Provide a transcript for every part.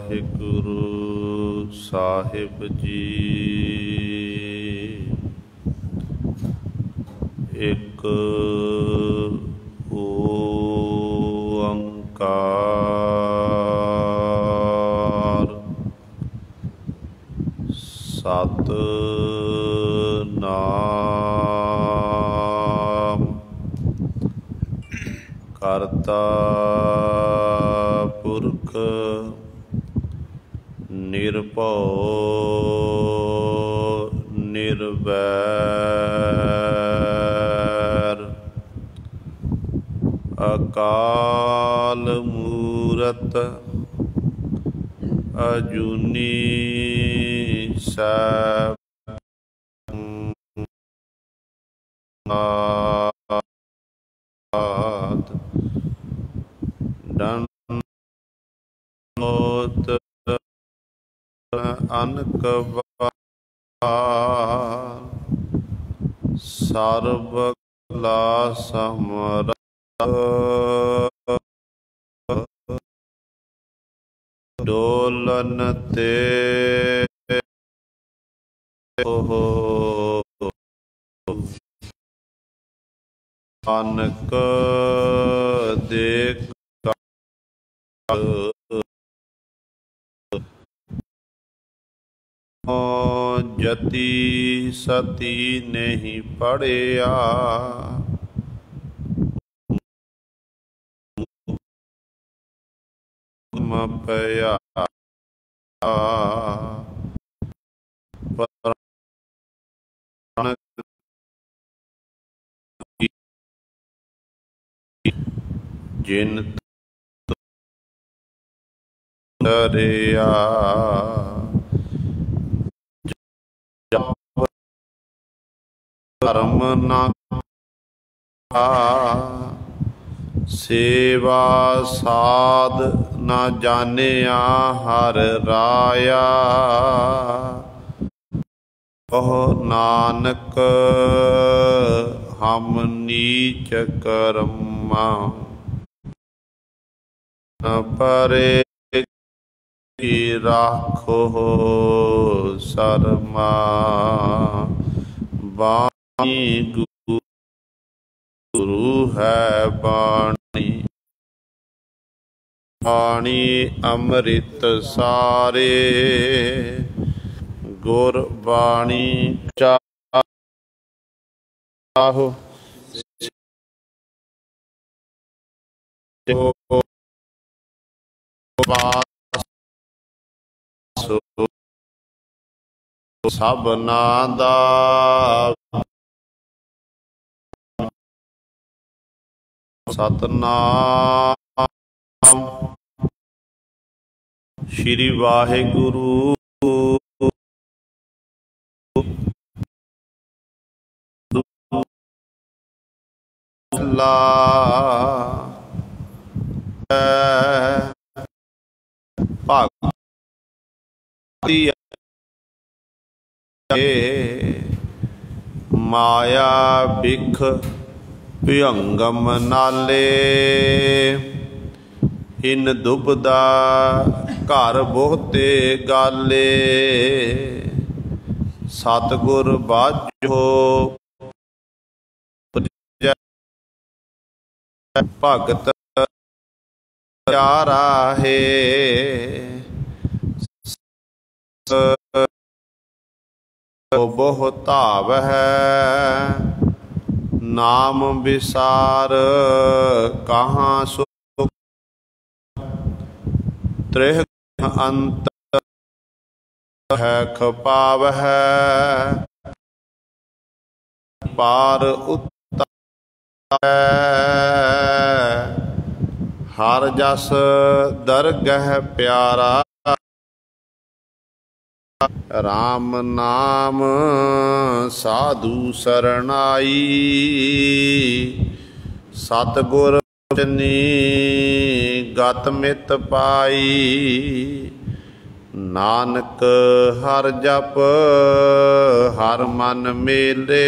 वाहिगुरु साहिब जी। एक ओंकार सतनाम करता पुरख निर्भव निर्वैर अकाल मूरत अजूनी सैनाथ दंडोत अनक सर्वकला समर्थ डोलन ते नानक देख जति सती नहीं पढ़िया पया जिन दरिया धर्म ना सेवा साध ना जानिया हर राया कह नानक हम नीच कर्मा न परे की राखो शर्मा बाणी गुरु है बाणी बाणी अमृत सारे गुर बाणी चाहो सबना दा सतनाम श्री वाहिगुरु भक्ति माया बिख भयंगम नाले इन दुबदा घर बहुते गाले सतगुर बाजो भगत प्यारा है बहु धाव है नाम विसार कहाँ सुख त्रिह अंत है खपाव है पार उत्तर हर जस दरगह प्यारा राम नाम साधु सरनाई सतगुर चनी गत मित पाई नानक हर जप हर मन मेले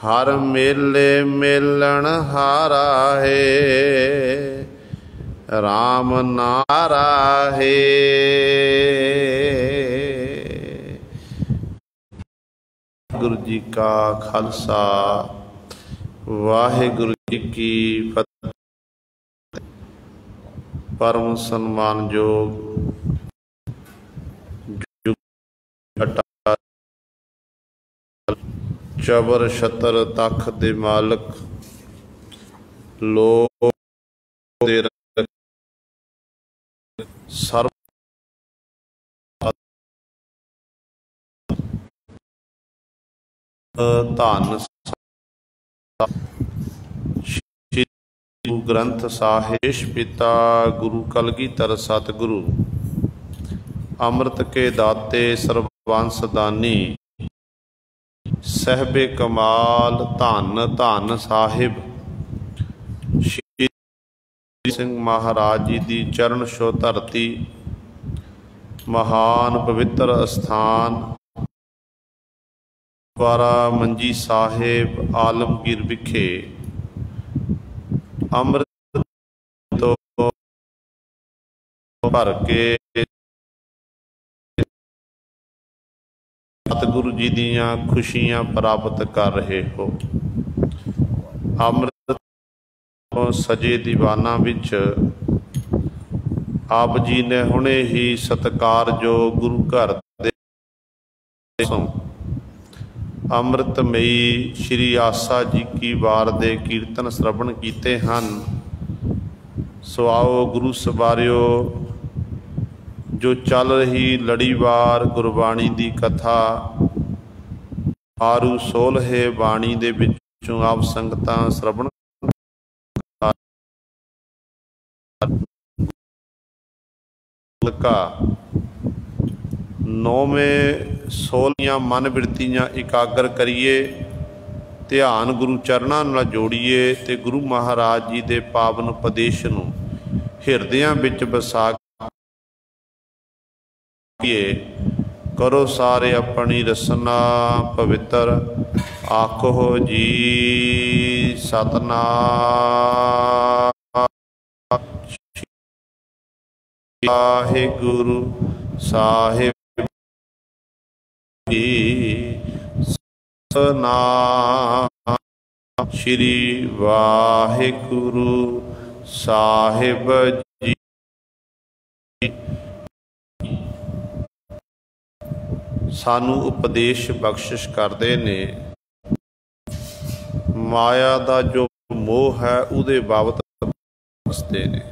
हर मेले मिलन हारा है राम नाराहे। गुरु जी का खालसा, वाहिगुरु जी की फतेह। परम सन्मानयोग चबर छतर तख दे मालक, लोक दे सर्व धन श्री गुरु ग्रंथ साहिब पिता गुरु कलगीधर सतगुरु अमृत के दाते सर्वंस दानी सहबे कमाल धन धन साहिब श्री सिंह महाराज जी की चरण छो धरती महान पवित्र अस्थान गुरुद्वारा मंजी साहिब आलमगीर विखे अमृत तो भर के सतगुरु जी दियां खुशियां प्राप्त कर रहे हो। अमृत सजे दीवाना विच आप जी ने हुणे ही सत्कार जो गुरु घर दे अमृतमयी श्री आसा जी की वार दे कीर्तन श्रवण कीते हन। सो आओ गुरु सवारियो, जो चल रही लड़ीवार गुरबाणी की कथा आरू सोलहे बाणी दे विचों आप संगतां श्रवण का नौवें सोलियां मन बिरतियां एकागर करिए, ध्यान गुरु चरणां नाल जोड़िए ते गुरु महाराज जी दे पावन उपदेश नूं हिरदियां विच बसा करो सारे अपनी रसना पवित्र। आखो जी सतनाम वाहिगुरु साहिब जी सतनाम श्री वाहिगुरु साहिब जी। सानू उपदेश बख्शिश करते ने माया का जो मोह है उहदे बाबत दसते ने।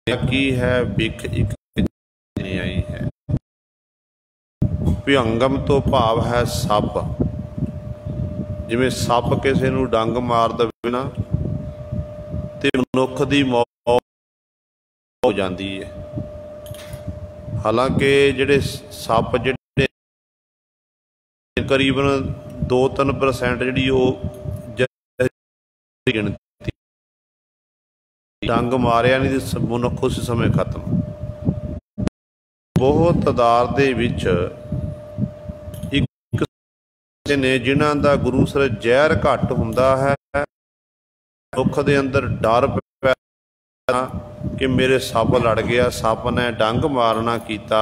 की है बिख एक आई है। भयंगम तो भाव है सप, जिवें सप किसी नूं डंग मार दे ना ते मनुख दी मौत हो जाती है। हालांकि जिहड़े सप जिहड़े करीबन 2-3% जिहड़ी गिणती डंग मारिया नहीं तो मनुख उस समय खत्म। बहुत तादाद दे विच एक ने जिन्हां दा गुरु सर जहर घट हुंदा है, मनुख दे अंदर डर कि मेरे सप लड़ गया, सप ने डंग मारना कीता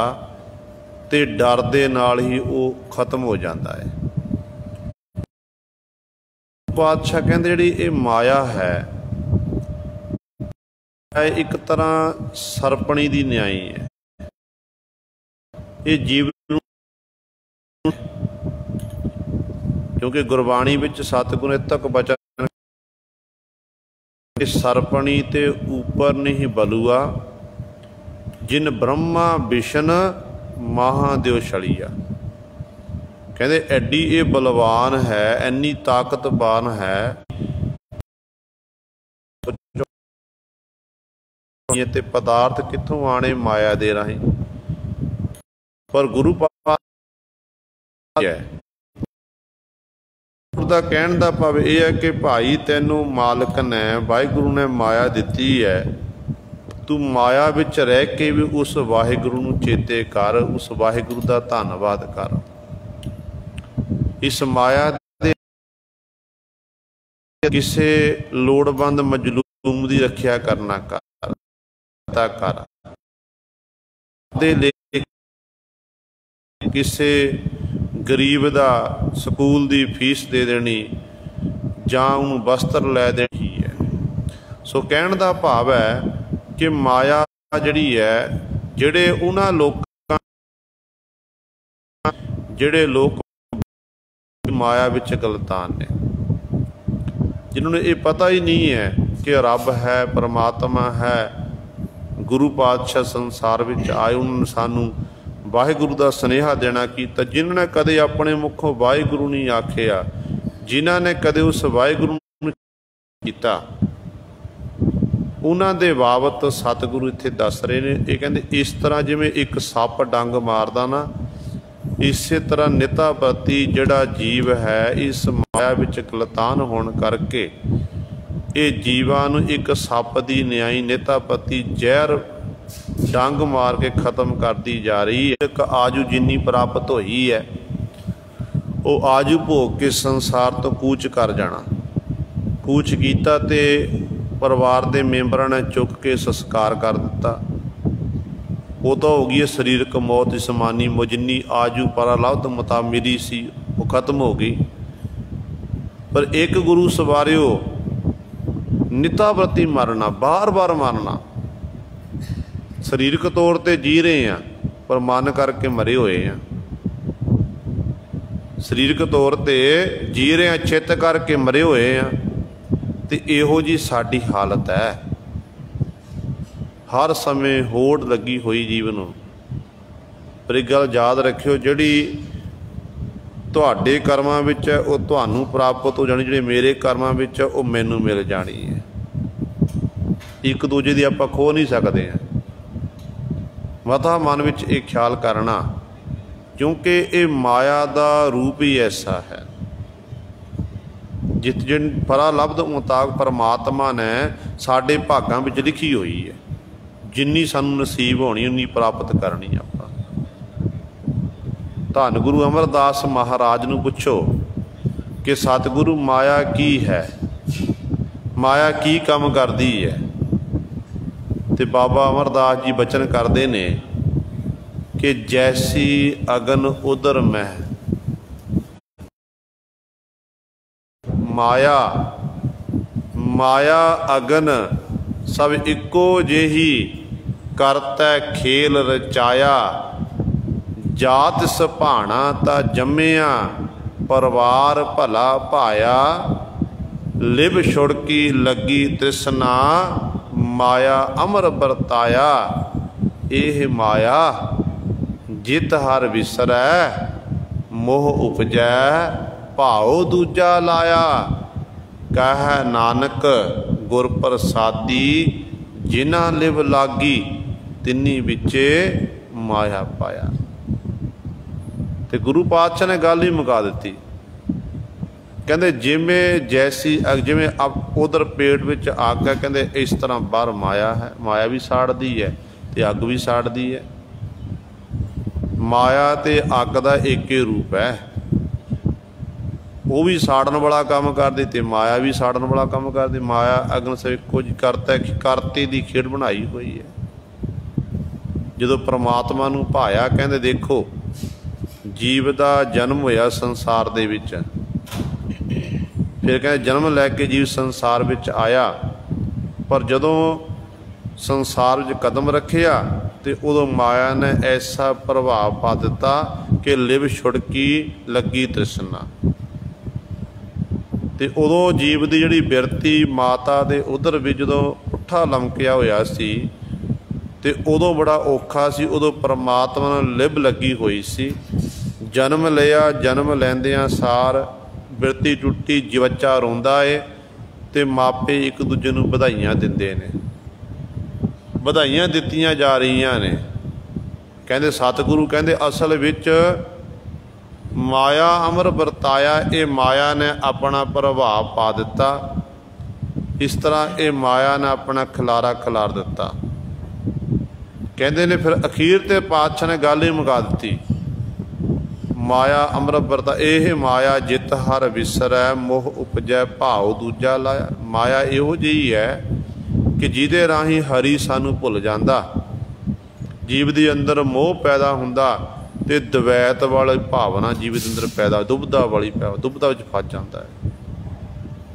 ते डर दे नाल ही वो खत्म हो जाता है। पातशाह कहते जिहड़ी ये माया है एक तरह सरपणी दी न्याई है। ये जीव क्योंकि गुरबाणी विच सतगुर तक बचन सरपणी ते ऊपर नहीं बलुआ, जिन ब्रह्मा विशन महादेव छड़िया। कहते एडी ये बलवान है, इन्नी ताकतवान है ते पदार्थ कित्थों आने माया दे राही। पर गुरु पातशाह है उहदा कहण दा भाव यह है कि भाई तैनू मालिक ने वाहिगुरु ने माया दिती है, तू माया विच रह के भी उस वाहिगुरु नू चेते कर, उस वाहिगुरु दा धन्नवाद कर। इस माया किसे लोड़वंद मजलूम की रखिया करना कर दे ले किसे गरीब दा स्कूल दी फीस दे देनी जां उन्होंने वस्त्र लै देनी है। सो कहण दा भाव है कि माया जिहड़ी है जिहड़े उन्हां लोकां जिहड़े लोग माया विच गलतान ने जिन्होंने ये पता ही नहीं है कि रब है परमात्मा है गुरु पातशाह संसार विच आए उन्होंने सानू वाहिगुरु का सुनेहा देना कीता। जिन्होंने कदे अपने मुखों वाहिगुरु नहीं आखिया जिन्हों ने कदे उस वाहिगुरु कीता उन्हां दे बाबत सतगुरु इत्थे दस रहे ने। ये कहते इस तरह जिवें एक सप डंग मारदा ना इस तरह निता प्रति जिहड़ा जीव है इस माया विच गलतान होण करके ये जीवां नूं एक सप दी न्याई निता प्रति जहर डंग मार के खत्म करती जा रही है। एक आजू जिन्नी प्राप्त होई है वो आजू भोग के संसार तो कूच कर जाना। कूच कीता ते परिवार के मैंबरां ने चुक के संस्कार कर दिता। वो तो हो गई है शरीरक मौत जिस्मानी जिन्नी आजू परालब्ध मता मिली सी वो खत्म हो गई। पर एक गुरु सवारियो निता प्रति मरना बार बार मरना शरीरक तौर पर जी रहे हैं पर मन करके मरे हुए हैं। शरीरक तौर पर जी रहे हैं चित करके मरे हुए हैं। तो इहो जी साडी हालत है हर समय होड़ लगी हुई जीवन नूं। पर एक गल याद रखियो जिहड़ी तुहाडे कर्मां विच है वो तुहानूं प्राप्त हो जानी जिहड़ी मेरे कर्मां विच है वो मैनूं मिल जानी है। एक दूजे दी आपां खो नहीं सकते हैं। मता मन विच एक ख्याल करना क्योंकि ये माया का रूप ही ऐसा है जित जिन परालब्ध मुताबिक परमात्मा ने साडे भागां विच लिखी हुई है। जिन्नी सानूं नसीब होनी उन्नी प्राप्त करनी आपां। धन गुरु अमरदास महाराज नूं पुछो कि सतगुरु माया की है माया की काम करदी है तो बाबा अमरदास जी बचन करते ने कि जैसी अगन उधर मह माया माया अगन सब इको जेही करतै खेल रचाया जात सभाना ता जम्मिया परिवार भला भाया लिब छुड़की लगी तृष्णा माया अमर बरताया। एह माया जित हर विसरै मोह उपजै भाव दूजा लाया कह नानक गुर प्रसादी जिन्हां लिव लागी तिन्नी विचे माया पाया। ते गुरु पातशाह ने गल ही मुका दी कहते जिमें जैसी जिमें अब उधर पेट विच अग है कहते इस तरह बाहर माया है। माया भी साड़दी है तो अग भी साड़दी है। माया ते अग का एक ही रूप है। वो भी साड़न वाला काम करती तो माया भी साड़न वाला काम करती। माया अगन से कुछ करता करते की खेड बनाई हुई है। जो परमात्मा नूं भाया कहते देखो जीव का जन्म होया संसार दे विच फिर कहते जन्म लैके जीव संसार विच आया पर जदों संसार विच कदम रखिया तो उदों माया ने ऐसा प्रभाव पा दिता कि लिव छुड़की लगी तृष्णा। तो उदों जीव की जिहड़ी बिरती माता दे उधर भी जदों पुट्ठा लमकिया होया सी तो उदों बड़ा औखा सी। उदों परमात्मा नाल लिब लगी हुई सी। जन्म लिया जन्म लैंदियां सार बिरती टुटी बच्चा रोंदा है तो मापे एक दूजे नूं बधाइयां दिंदे ने। बधाइयां दित्तियां जा रही ने। कहते सतगुरु कहते असल विच माया अमर बरताया। ये माया ने अपना प्रभाव पा दिता। इस तरह ये माया ने अपना खिलारा खिलार दिता। कहते ने फिर अखीर ते पातशाह ने गल ही मुका दी माया अमृत वरता एह माया जित हर विसरै मोह उपजै भाव दूजा लाया। माया इहो जी है कि जिहदे राही हरी सानू भुल जांदा, जीव दे अंदर मोह पैदा हुंदा ते द्वैत वाली भावना जीव दे अंदर पैदा, दुबदा वाली दुबदा विच फस जांदा है।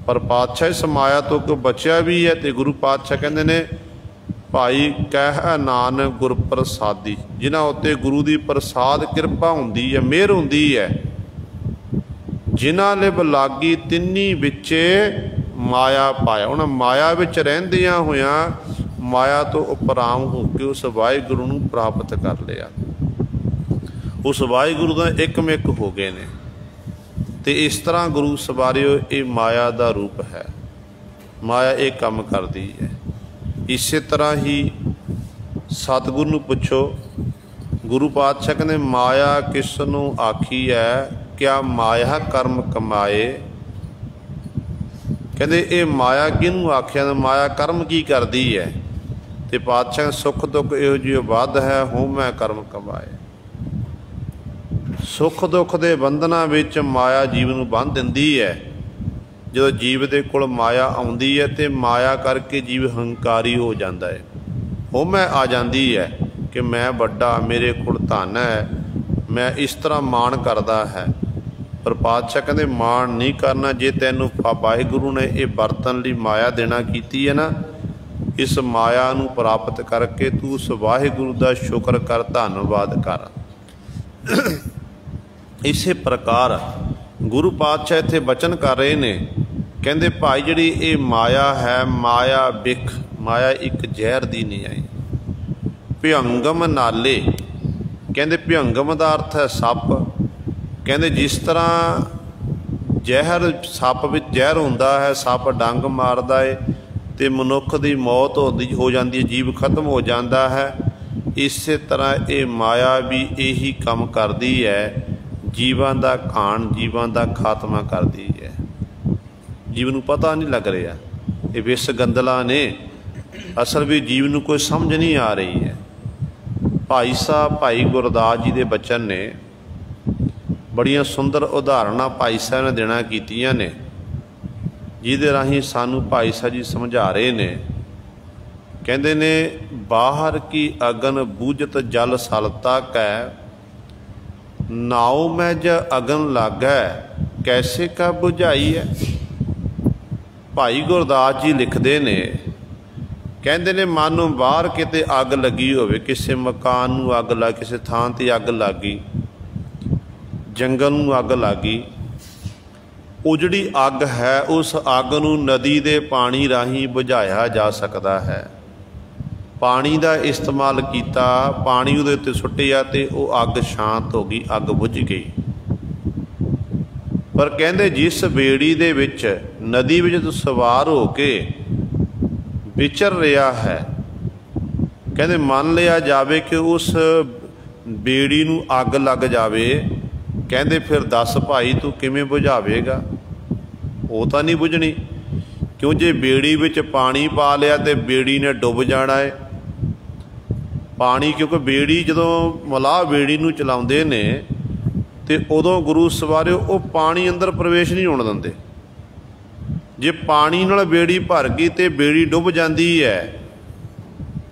पर पातशाह इस माया तो कोई बचिया भी है तो गुरु पातशाह कहंदे ने भाई कह नानक गुर प्रसादी, जिन्हां उत्ते गुरु की प्रसाद कृपा हुंदी है, मेहर हुंदी है। जिन्हां लिव लागी तिन्नी विचे माया पाया। उन्हां माया विच रहिंदियां होइयां माया तो उपराम हो के उस वाहिगुरू नूं प्राप्त कर लिया, उस वाहिगुरू दा एकमिक हो गए ने। ते इस तरह गुरु सवारियो ये माया का रूप है, माया एक काम करती है। इस तरह ही सतगुरु नूं पुछो, गुरु पातशाह कहते माया किसनों आखी है, क्या माया कर्म कमाए। कहते ये माया किनू आख्या, माया कर्म की करती है। तो पातशाह सुख दुख इहो जिहो वध है, होमै कर्म कमाए। सुख दुख के बंधना विच माया जीव नूं बंध दिंदी है। जो जीव दे कोल माया आउंदी है तो माया करके जीव हंकारी हो जाता है, होमै आ जाती है कि मैं वड्डा, मेरे कोल धन है, मैं इस तरह मान करता है। पर पातशाह कहते मान नहीं करना। जे तैनूं वाहिगुरू ने ये बरतन लई माया देना कीती है ना, इस माया नूं प्राप्त करके तू उस वाहिगुरू का शुक्र कर, धन्नवाद कर। इसे प्रकार गुरु पातशाह इत्थे बचन कर रहे ने, कहते भाई जिहड़ी ये माया है, माया बिख, माया एक जहर दी नहीं आई। भयंगम नाले, कहते भयंगम का अर्थ है सप। कहते जिस तरह जहर सप विच जहर हुंदा है, सप डंग मारदा है तो मनुख की मौत हो जाती है, जीव खत्म हो जाता है। इस तरह ये माया भी यही काम करती है, जीवां दा खान, जीवां दा खात्मा करती है। जीव नूं पता नहीं लग रहा, ये विस गंदला ने, असल भी जीव नूं कोई समझ नहीं आ रही है। भाई साहब भाई गुरदास जी के बचन ने, बड़ियां सुंदर उदाहरणां भाई साहब ने देना कीतियां ने, जिहदे राही सानू भाई साहब जी समझा रहे ने। कहंदे ने बाहर की अगन बूझत जल सलता कै, नाव में ज अगन लागै कैसे का बुझाई है। भाई गुरदास जी लिखते ने, कहते ने मानो बाहर किते अग लगी होवे, किसी मकान नूं अग लग, किसी थां ते अग लग गई, जंगल नूं अग लग गई। वो जिहड़ी अग है उस अग नूं नदी दे पानी राही बुझाया जा सकता है। पानी का इस्तेमाल किया, पानी उहदे उत्ते सुट्टिया तो वह अग शांत हो गई, अग बुझ गई। पर कहते जिस बेड़ी दे विच नदी विच तू सवार हो के विचर रहा है, कहते मान लिया जाए कि उस बेड़ी नूं अग लग जाए, कहते फिर दस भाई तू किवें बुझावेगा। वो तो नहीं बुझनी, क्यों जे बेड़ी विच पानी पा लिया तो बेड़ी ने डुब जाना है। पानी क्योंकि बेड़ी जदों मलाह बेड़ी नूं चलाउंदे ने ते उदों गुरु सवारियो वो पानी अंदर प्रवेश नहीं होण दिंदे। जे पानी नाल बेड़ी भर गई तो बेड़ी डुब जाती है।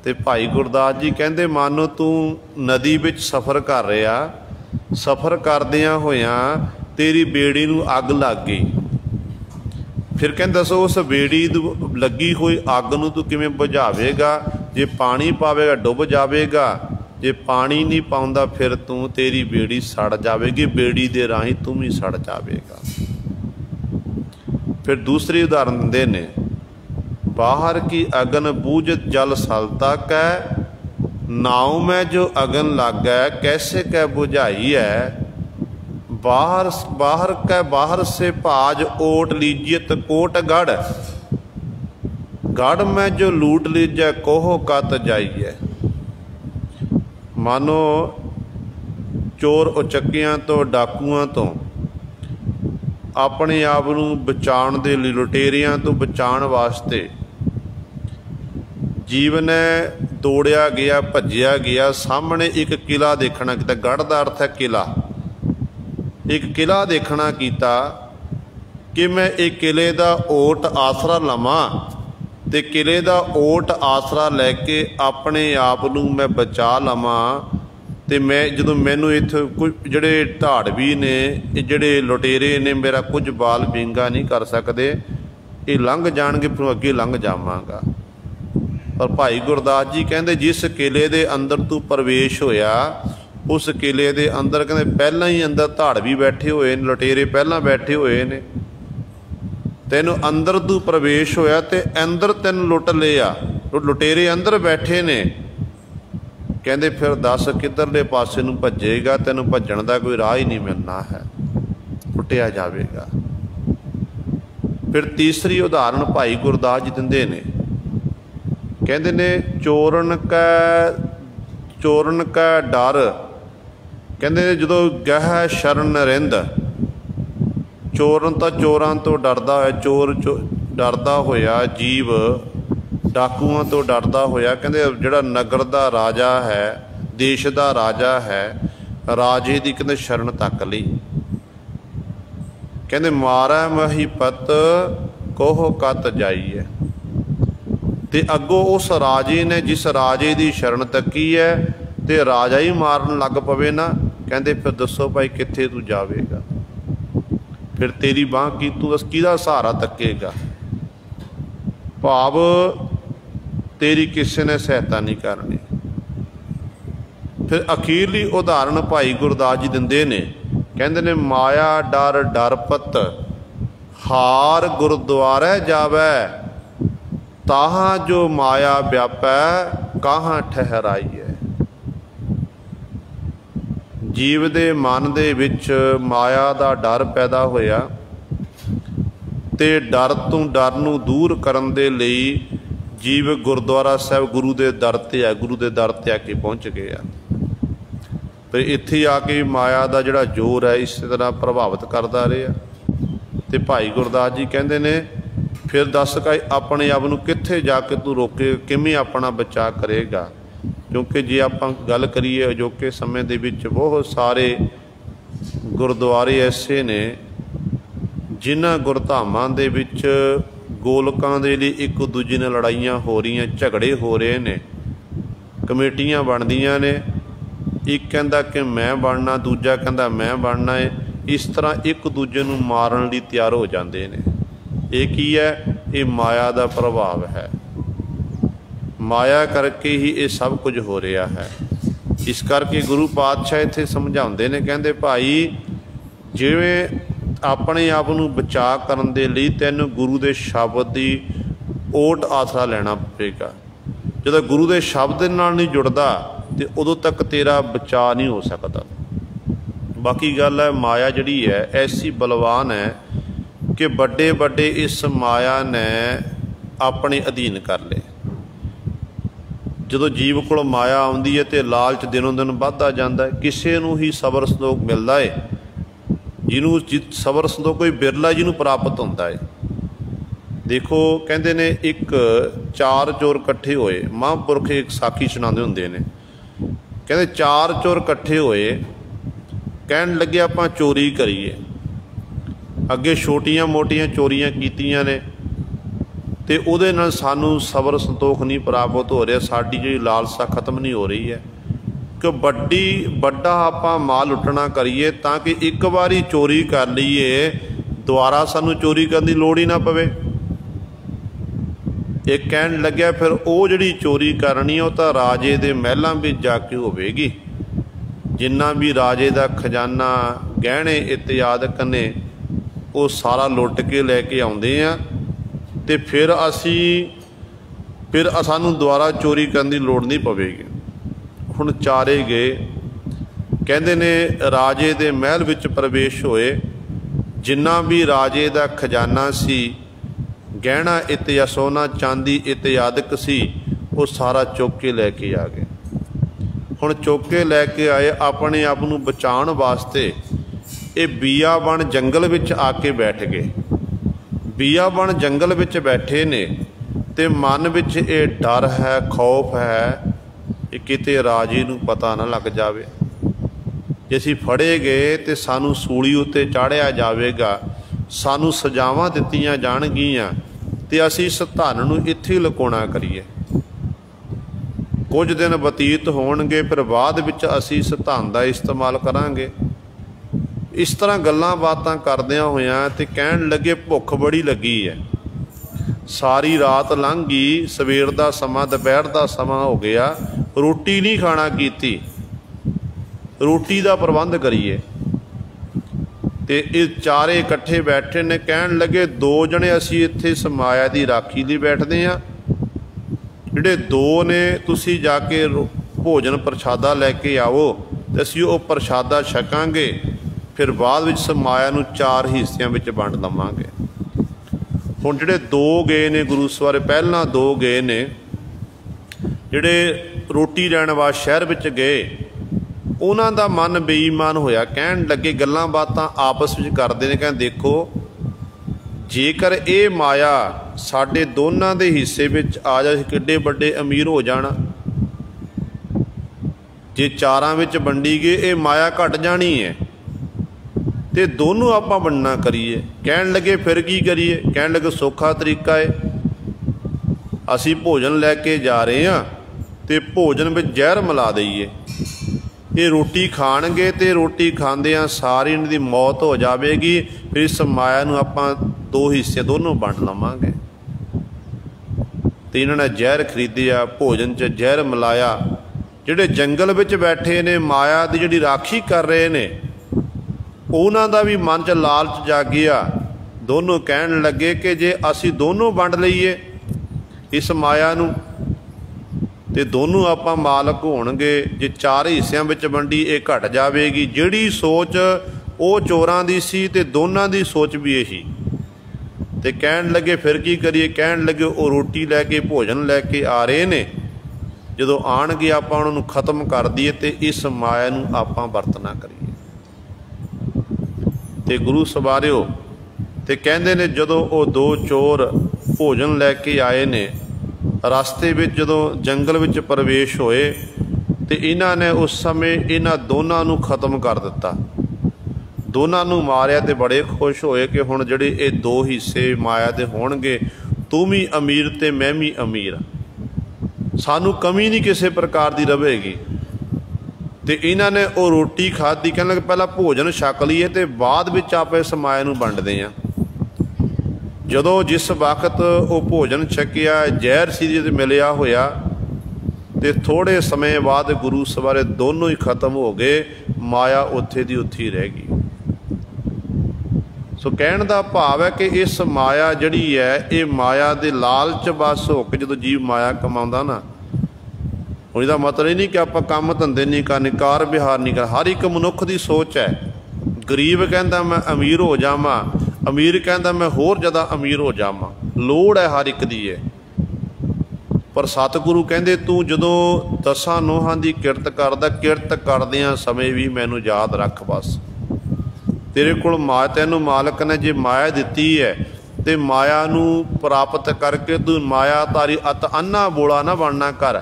तो भाई गुरदास जी कहते मानो तू नदी विच सफ़र कर रहा, सफ़र करदियां होइयां तेरी बेड़ी नूं अग लग गई। फिर कहते दसो उस बेड़ी लगी हुई अग नूं तू किवें बुझावेगा। जे पानी पावेगा डुब जाएगा, जे पानी नहीं पाउंदा फिर तू तेरी बेड़ी सड़ जाएगी, बेड़ी दे राही तू भी सड़ जाएगा। फिर दूसरी उदाहरण दिंदे ने, बाहर की अगन बूझ जल सलता कै, नाव में जो अगन लागै कैसे कै बुझाई है। बाहर से भाज ओट लीजियत कोट गढ़, गढ़ में जो लूट लीजै कोह कत जाइए। मानो चोर उचक्कियां तो डाकुआं तो अपने आप नूं बचाउण दे लई, लुटेरियां तो बचाउण वास्ते जीव ने दौड़िया गया, भज्जिया गया। सामने एक किला देखना, किता गढ़ का अर्थ है किला, एक किला देखना कीता कि मैं एक किले का ओट आसरा लवां ते किले का ओट आसरा लैके अपने आप नूं मैं बचा लवां। ते मैं जदों मैनू इत्थे कुछ जिहड़े धाड़वी ने जिहड़े लुटेरे ने मेरा कुछ बाल विंगा नहीं कर सकते, ये लंघ जाणगे फिर अगे लंघ जावांगा। पर भाई गुरदास जी कहते जिस किले के अंदर तू प्रवेश होया उस किले के अंदर कहते पहला ही अंदर धाड़वी बैठे हुए ने, लुटेरे पहला बैठे हुए ने, तेन अंदर तू प्रवेश होया ते अंदर तेन लुट लिया, लुटेरे अंदर बैठे ने। कहते फिर दस किधरले पासे नूं भजेगा, तेन भजन का कोई राह ही नहीं मिलना है, लुटिया जाएगा। फिर तीसरी उदाहरण भाई गुरदास जी दिंदे ने, कहते ने चोरन का डर, कहते जदों गह शरण रिंद, चोरन तो चोरां तो डरदा है, चोर डरदा होया जीव डाकूआं तो डरदा होया। कहते जिहड़ा नगर का राजा है, देश का राजा है, राजे की कहते शरण तक ली। कहते मारै महीपत कोह कत जाइए, ते अगों उस राजे ने जिस राजे की शरण तकी है ते राजा ही मारन लग पवे ना, कहते फिर दसो भाई कित्थे तू जावेगा, फिर तेरी बांह की तू किहदा सहारा तकेगा। भाव तेरी किसी ने सहायता नहीं करनी। फिर अखीरली उदाहरण भाई गुरदास जी दिंदे ने, कहते ने माया डर डरपत हार गुरुद्वारे जावै, ताहां जो माया व्यापै काहां ठहराई है। जीव दे मन दे विच माया दा डर पैदा होया ते डर तो डर नूं दूर करन दे लई जीव गुरुद्वारा साहब गुरु दे दर ते है, गुरु दे दर ते आके पहुँच गया। फिर इत्थे आके माया दा जिहड़ा जोर है इस तरह प्रभावित करता रहा। ते भाई गुरदास जी कहते ने फिर दस का अपने आप नूं कित्थे जाके तू रोके, किवें अपना बचा करेगा। क्योंकि जे आपां गल करिए अजोके समय दे विच बहुत सारे गुरुद्वारे ऐसे ने जिन्हां गुरधामां दे विच गोलकां दे लई एक दूजे नाल लड़ाइयां हो रही, झगड़े हो रहे ने, कमेटियां बनदियां ने, एक कहंदा कि मैं बनना, दूजा कहंदा मैं बनना है। इस तरह एक दूजे नूं मारन लई तैयार हो जांदे ने। ये की है? ये माया का प्रभाव है, माया करके ही ये सब कुछ हो रहा है। इस करके गुरु पातशाह इत्थे समझाउंदे ने, कहंदे भाई जिवें अपने आप नूं बचा करन दे लई तैनूं गुरु दे शब्द की ओट आसरा लेना पवेगा। जदों गुरु दे शब्द नाल नहीं जुड़दा ते उदों तक तेरा बचा नहीं हो सकता। बाकी गल है माया जिहड़ी है ऐसी बलवान है कि बड़े बड़े इस माया ने अपने अधीन कर ले। जदों जीव को माया आउंदी है तो लालच दिनों दिन बढ़ता जाता है। किसी नूं ही सबर संतोख मिलता है, जिन्हों सबर संतोख कोई बिरला जिन्हों प्राप्त होता है। देखो कहते ने एक चार चोर कट्ठे होए, महापुरख एक साखी सुनाते होंदे ने। कहते चार चोर कट्ठे होए, कहन लगे आपां चोरी करिए। अगे छोटियां मोटियां चोरियां कीतियां ने ते उहदे नाल सानू सबर संतोख नहीं प्राप्त हो रहा, साडी जी लालसा खत्म नहीं हो रही है कि बड़ा आपां माल लुटना करिए ताकि एक बारी चोरी कर लीए दोबारा सानू चोरी करने की लोड़ ही ना पवे। एक कहन लग्या फिर वो जिहड़ी चोरी करनी वो तो राजे दे महलां विच जाके होवेगी। जिन्ना भी राजे का खजाना गहने इत्यादक ने वो सारा लुट के लैके आउंदे आ ते फिर सानू दोबारा चोरी करने की लोड़ नहीं पवेगी। हुण चारे गए, कहते ने राजे दे महल विच प्रवेश होए, जिन्ना भी राजे का खजाना सी गहना इत्या सोना चांदी इत्यादक सी वो सारा चुक के लैके आ गए। हुण चुक के लैके आए अपने आप नूं बचाउण वास्ते ये बियाबन जंगल विच आके बैठ गए। बियाबन जंगल विच बैठे ने ते मन विच ये डर है, खौफ है कि किते राजे नूं पता ना लग जावे। ਜੇ ਅਸੀਂ ਫੜੇ ਗਏ ਤੇ ਸਾਨੂੰ ਸੂਲੀ ਉੱਤੇ ਚਾੜਿਆ ਜਾਵੇਗਾ, ਸਾਨੂੰ ਸਜ਼ਾਵਾਂ ਦਿੱਤੀਆਂ ਜਾਣਗੀਆਂ ਤੇ ਅਸੀਂ ਇਸ ਧਨ ਨੂੰ ਇੱਥੇ ਲੁਕਾਉਣਾ ਕਰੀਏ। ਕੁਝ ਦਿਨ ਬਤੀਤ ਹੋਣਗੇ, ਫਿਰ ਬਾਅਦ ਵਿੱਚ ਅਸੀਂ ਇਸ ਧਨ ਦਾ ਇਸਤੇਮਾਲ ਕਰਾਂਗੇ। ਇਸ ਤਰ੍ਹਾਂ ਗੱਲਾਂ ਬਾਤਾਂ ਕਰਦਿਆਂ ਹੋਇਆਂ ਤੇ ਕਹਿਣ ਲੱਗੇ ਭੁੱਖ ਬੜੀ ਲੱਗੀ ਹੈ, ਸਾਰੀ ਰਾਤ ਲੰਘ ਗਈ, ਸਵੇਰ ਦਾ ਸਮਾਂ, ਦੁਪਹਿਰ ਦਾ ਸਮਾਂ ਹੋ ਗਿਆ, ਰੋਟੀ ਨਹੀਂ ਖਾਣਾ ਕੀਤੀ, ਰੋਟੀ ਦਾ ਪ੍ਰਬੰਧ ਕਰੀਏ। ਤੇ ਇਹ ਚਾਰੇ ਇਕੱਠੇ ਬੈਠੇ ਨੇ, ਕਹਿਣ ਲੱਗੇ 2 ਜਣੇ ਅਸੀਂ ਇੱਥੇ ਇਸ ਮਾਇਆ ਦੀ ਰਾਖੀ ਲਈ ਬੈਠਦੇ ਹਾਂ, ਜਿਹੜੇ 2 ਨੇ ਤੁਸੀਂ ਜਾ ਕੇ ਭੋਜਨ ਪ੍ਰਸ਼ਾਦਾ ਲੈ ਕੇ ਆਵੋ ਤੇ ਅਸੀਂ ਉਹ ਪ੍ਰਸ਼ਾਦਾ ਛਕਾਂਗੇ, ਫਿਰ ਬਾਅਦ ਵਿੱਚ ਇਸ ਮਾਇਆ ਨੂੰ 4 ਹਿੱਸਿਆਂ ਵਿੱਚ ਵੰਡ ਲਵਾਂਗੇ। ਹੁਣ ਜਿਹੜੇ 2 ਗਏ ਨੇ ਗੁਰੂ ਸਵਾਰੇ, ਪਹਿਲਾਂ 2 ਗਏ ਨੇ ਜਿਹੜੇ ਰੋਟੀ ਲੈਣ ਵਾਸਤੇ ਸ਼ਹਿਰ ਵਿੱਚ ਗਏ, ਉਹਨਾਂ ਦਾ ਮਨ ਬੇਈਮਾਨ ਹੋਇਆ। ਕਹਿਣ ਲੱਗੇ, ਗੱਲਾਂ ਬਾਤਾਂ ਆਪਸ ਵਿੱਚ ਕਰਦੇ ਨੇ, ਕਹਿੰਦੇ ਦੇਖੋ ਜੇਕਰ ਇਹ ਮਾਇਆ ਸਾਡੇ ਦੋਨਾਂ ਦੇ ਹਿੱਸੇ ਵਿੱਚ ਆ ਜਾਏ, ਕਿੱਡੇ ਵੱਡੇ ਅਮੀਰ ਹੋ ਜਾਣਾ। ਜੇ 4 ਵਿੱਚ ਵੰਡੀ ਗਈ ਇਹ ਮਾਇਆ ਘਟ ਜਾਣੀ ਹੈ ਤੇ ਦੋਨੋਂ ਆਪਾਂ ਵੰਡਣਾ ਕਰੀਏ। ਕਹਿਣ ਲੱਗੇ ਫਿਰ ਕੀ ਕਰੀਏ? ਕਹਿਣ ਲੱਗੇ ਸੌਖਾ ਤਰੀਕਾ ਹੈ, ਅਸੀਂ ਭੋਜਨ ਲੈ ਕੇ ਜਾ ਰਹੇ ਹਾਂ ਤੇ ਭੋਜਨ ਵਿੱਚ ਜ਼ਹਿਰ ਮਿਲਾ ਦਈਏ। ਇਹ ਰੋਟੀ ਖਾਣਗੇ ਤੇ ਰੋਟੀ ਖਾਂਦਿਆਂ ਸਾਰੀ ਇਹਨਾਂ ਦੀ ਮੌਤ ਹੋ ਜਾਵੇਗੀ, ਫਿਰ ਇਸ ਮਾਇਆ ਨੂੰ ਆਪਾਂ 2 ਹਿੱਸੇ ਦੋਨੋਂ ਵੰਡ ਲਵਾਂਗੇ। ਤੇ ਇਹਨਾਂ ਨੇ ਜ਼ਹਿਰ ਖਰੀਦਿਆ, ਭੋਜਨ 'ਚ ਜ਼ਹਿਰ ਮਿਲਾਇਆ। ਜਿਹੜੇ ਜੰਗਲ ਵਿੱਚ ਬੈਠੇ ਨੇ ਮਾਇਆ ਦੀ ਜਿਹੜੀ ਰਾਖੀ ਕਰ ਰਹੇ ਨੇ, ਉਹਨਾਂ ਦਾ ਵੀ ਮਨ 'ਚ ਲਾਲਚ ਜਾਗਿਆ। ਦੋਨੋਂ ਕਹਿਣ ਲੱਗੇ ਕਿ ਜੇ ਅਸੀਂ ਦੋਨੋਂ ਵੰਡ ਲਈਏ ਇਸ ਮਾਇਆ ਨੂੰ ਤੇ ਦੋਨੋਂ ਆਪਾਂ ਮਾਲਕ ਹੋਣਗੇ। ਜੇ 4 ਹਿੱਸਿਆਂ ਵਿੱਚ ਵੰਡੀ ਇਹ ਘਟ ਜਾਵੇਗੀ। ਜਿਹੜੀ ਸੋਚ ਉਹ ਚੋਰਾਂ ਦੀ ਸੀ ਤੇ ਦੋਨਾਂ ਦੀ ਸੋਚ ਵੀ ਇਹੀ। ਤੇ ਕਹਿਣ ਲੱਗੇ ਫਿਰ ਕੀ ਕਰੀਏ? ਕਹਿਣ ਲੱਗੇ ਉਹ ਰੋਟੀ ਲੈ ਕੇ, ਭੋਜਨ ਲੈ ਕੇ ਆ ਰਹੇ ਨੇ, ਜਦੋਂ ਆਣਗੇ ਆਪਾਂ ਉਹਨਾਂ ਨੂੰ ਖਤਮ ਕਰ ਦਈਏ ਤੇ ਇਸ ਮਾਇਆ ਨੂੰ ਆਪਾਂ ਵਰਤਣਾ ਕਰੀਏ। ਤੇ ਗੁਰੂ ਸਵਾਰਿਓ ਤੇ ਕਹਿੰਦੇ ਨੇ ਜਦੋਂ ਉਹ 2 ਚੋਰ ਭੋਜਨ ਲੈ ਕੇ ਆਏ ਨੇ, ਰਸਤੇ ਵਿੱਚ ਜਦੋਂ ਜੰਗਲ ਵਿੱਚ ਪ੍ਰਵੇਸ਼ ਹੋਏ ਤੇ ਇਹਨਾਂ ਨੇ ਉਸ ਸਮੇਂ ਇਹਨਾਂ ਦੋਨਾਂ ਨੂੰ ਖਤਮ ਕਰ ਦਿੱਤਾ, ਦੋਨਾਂ ਨੂੰ ਮਾਰਿਆ ਤੇ ਬੜੇ ਖੁਸ਼ ਹੋਏ ਕਿ ਹੁਣ ਜਿਹੜੇ ਇਹ 2 ਹਿੱਸੇ ਮਾਇਆ ਦੇ ਹੋਣਗੇ, ਤੂੰ ਵੀ ਅਮੀਰ ਤੇ ਮੈਂ ਵੀ ਅਮੀਰ, ਸਾਨੂੰ ਕਮੀ ਨਹੀਂ ਕਿਸੇ ਪ੍ਰਕਾਰ ਦੀ ਰਹੇਗੀ। ਤੇ ਇਹਨਾਂ ਨੇ ਉਹ ਰੋਟੀ ਖਾਧੀ। ਕਹਿਣ ਲੱਗੇ ਪਹਿਲਾਂ ਭੋਜਨ ਛਕ ਲਈਏ ਤੇ ਬਾਅਦ ਵਿੱਚ ਆਪਾਂ ਇਸ ਮਾਇਆ ਨੂੰ ਵੰਡਦੇ ਹਾਂ। ਜਦੋਂ ਜਿਸ ਵਕਤ ਉਹ ਭੋਜਨ ਛਕਿਆ, ਜ਼ਹਿਰ ਸੀ ਜਿਹਦੇ ਮਿਲਿਆ ਹੋਇਆ ਤੇ ਥੋੜ੍ਹੇ ਸਮੇਂ ਬਾਅਦ ਗੁਰੂ ਸਵਾਰੇ ਦੋਨੋਂ ਹੀ ਖਤਮ ਹੋ ਗਏ, ਮਾਇਆ ਉੱਥੇ ਦੀ ਉੱਥੇ ਹੀ ਰਹਿ ਗਈ। ਸੋ ਕਹਿਣ ਦਾ ਭਾਵ ਹੈ ਕਿ ਇਸ ਮਾਇਆ ਜਿਹੜੀ ਹੈ, ਇਹ ਮਾਇਆ ਦੇ ਲਾਲਚ ਬਸ ਹੋ ਕੇ ਜਦੋਂ ਜੀਵ ਮਾਇਆ ਕਮਾਉਂਦਾ ਨਾ, ਹੁਣ ਇਹਦਾ ਮਤਲਬ ਇਹ ਨਹੀਂ ਕਿ ਆਪਾਂ ਕੰਮ ਧੰਦੇ ਨਹੀਂ ਕਰਨੇ, ਕਾਰ ਵਿਹਾਰ ਨਹੀਂ ਕਰ। ਹਰ ਇੱਕ ਮਨੁੱਖ ਦੀ ਸੋਚ ਹੈ। ਗਰੀਬ ਕਹਿੰਦਾ ਮੈਂ ਅਮੀਰ ਹੋ ਜਾਵਾਂ, ਅਮੀਰ ਕਹਿੰਦਾ ਮੈਂ ਹੋਰ ਜ਼ਿਆਦਾ ਅਮੀਰ ਹੋ ਜਾਵਾਂ। ਲੋੜ ਹੈ ਹਰ ਇੱਕ ਦੀ ਹੈ। ਪਰ ਸਤਿਗੁਰੂ ਕਹਿੰਦੇ ਤੂੰ ਜਦੋਂ 10 ਨੋਹਾਂ ਦੀ ਕਿਰਤ ਕਰਦਾ, ਕਿਰਤ ਕਰਦਿਆਂ ਸਮੇਂ ਵੀ ਮੈਨੂੰ ਯਾਦ ਰੱਖ। ਬਸ ਤੇਰੇ ਕੋਲ ਤੈਨੂੰ ਮਾਲਕ ਨੇ ਜੇ ਮਾਇਆ ਦਿੱਤੀ ਹੈ ਤੇ ਮਾਇਆ ਨੂੰ ਪ੍ਰਾਪਤ ਕਰਕੇ ਤੂੰ ਮਾਇਆ ਧਾਰੀ ਅਤ ਅੰਨਾ ਬੋਲਾ ਨਾ ਬਣਨਾ ਕਰ,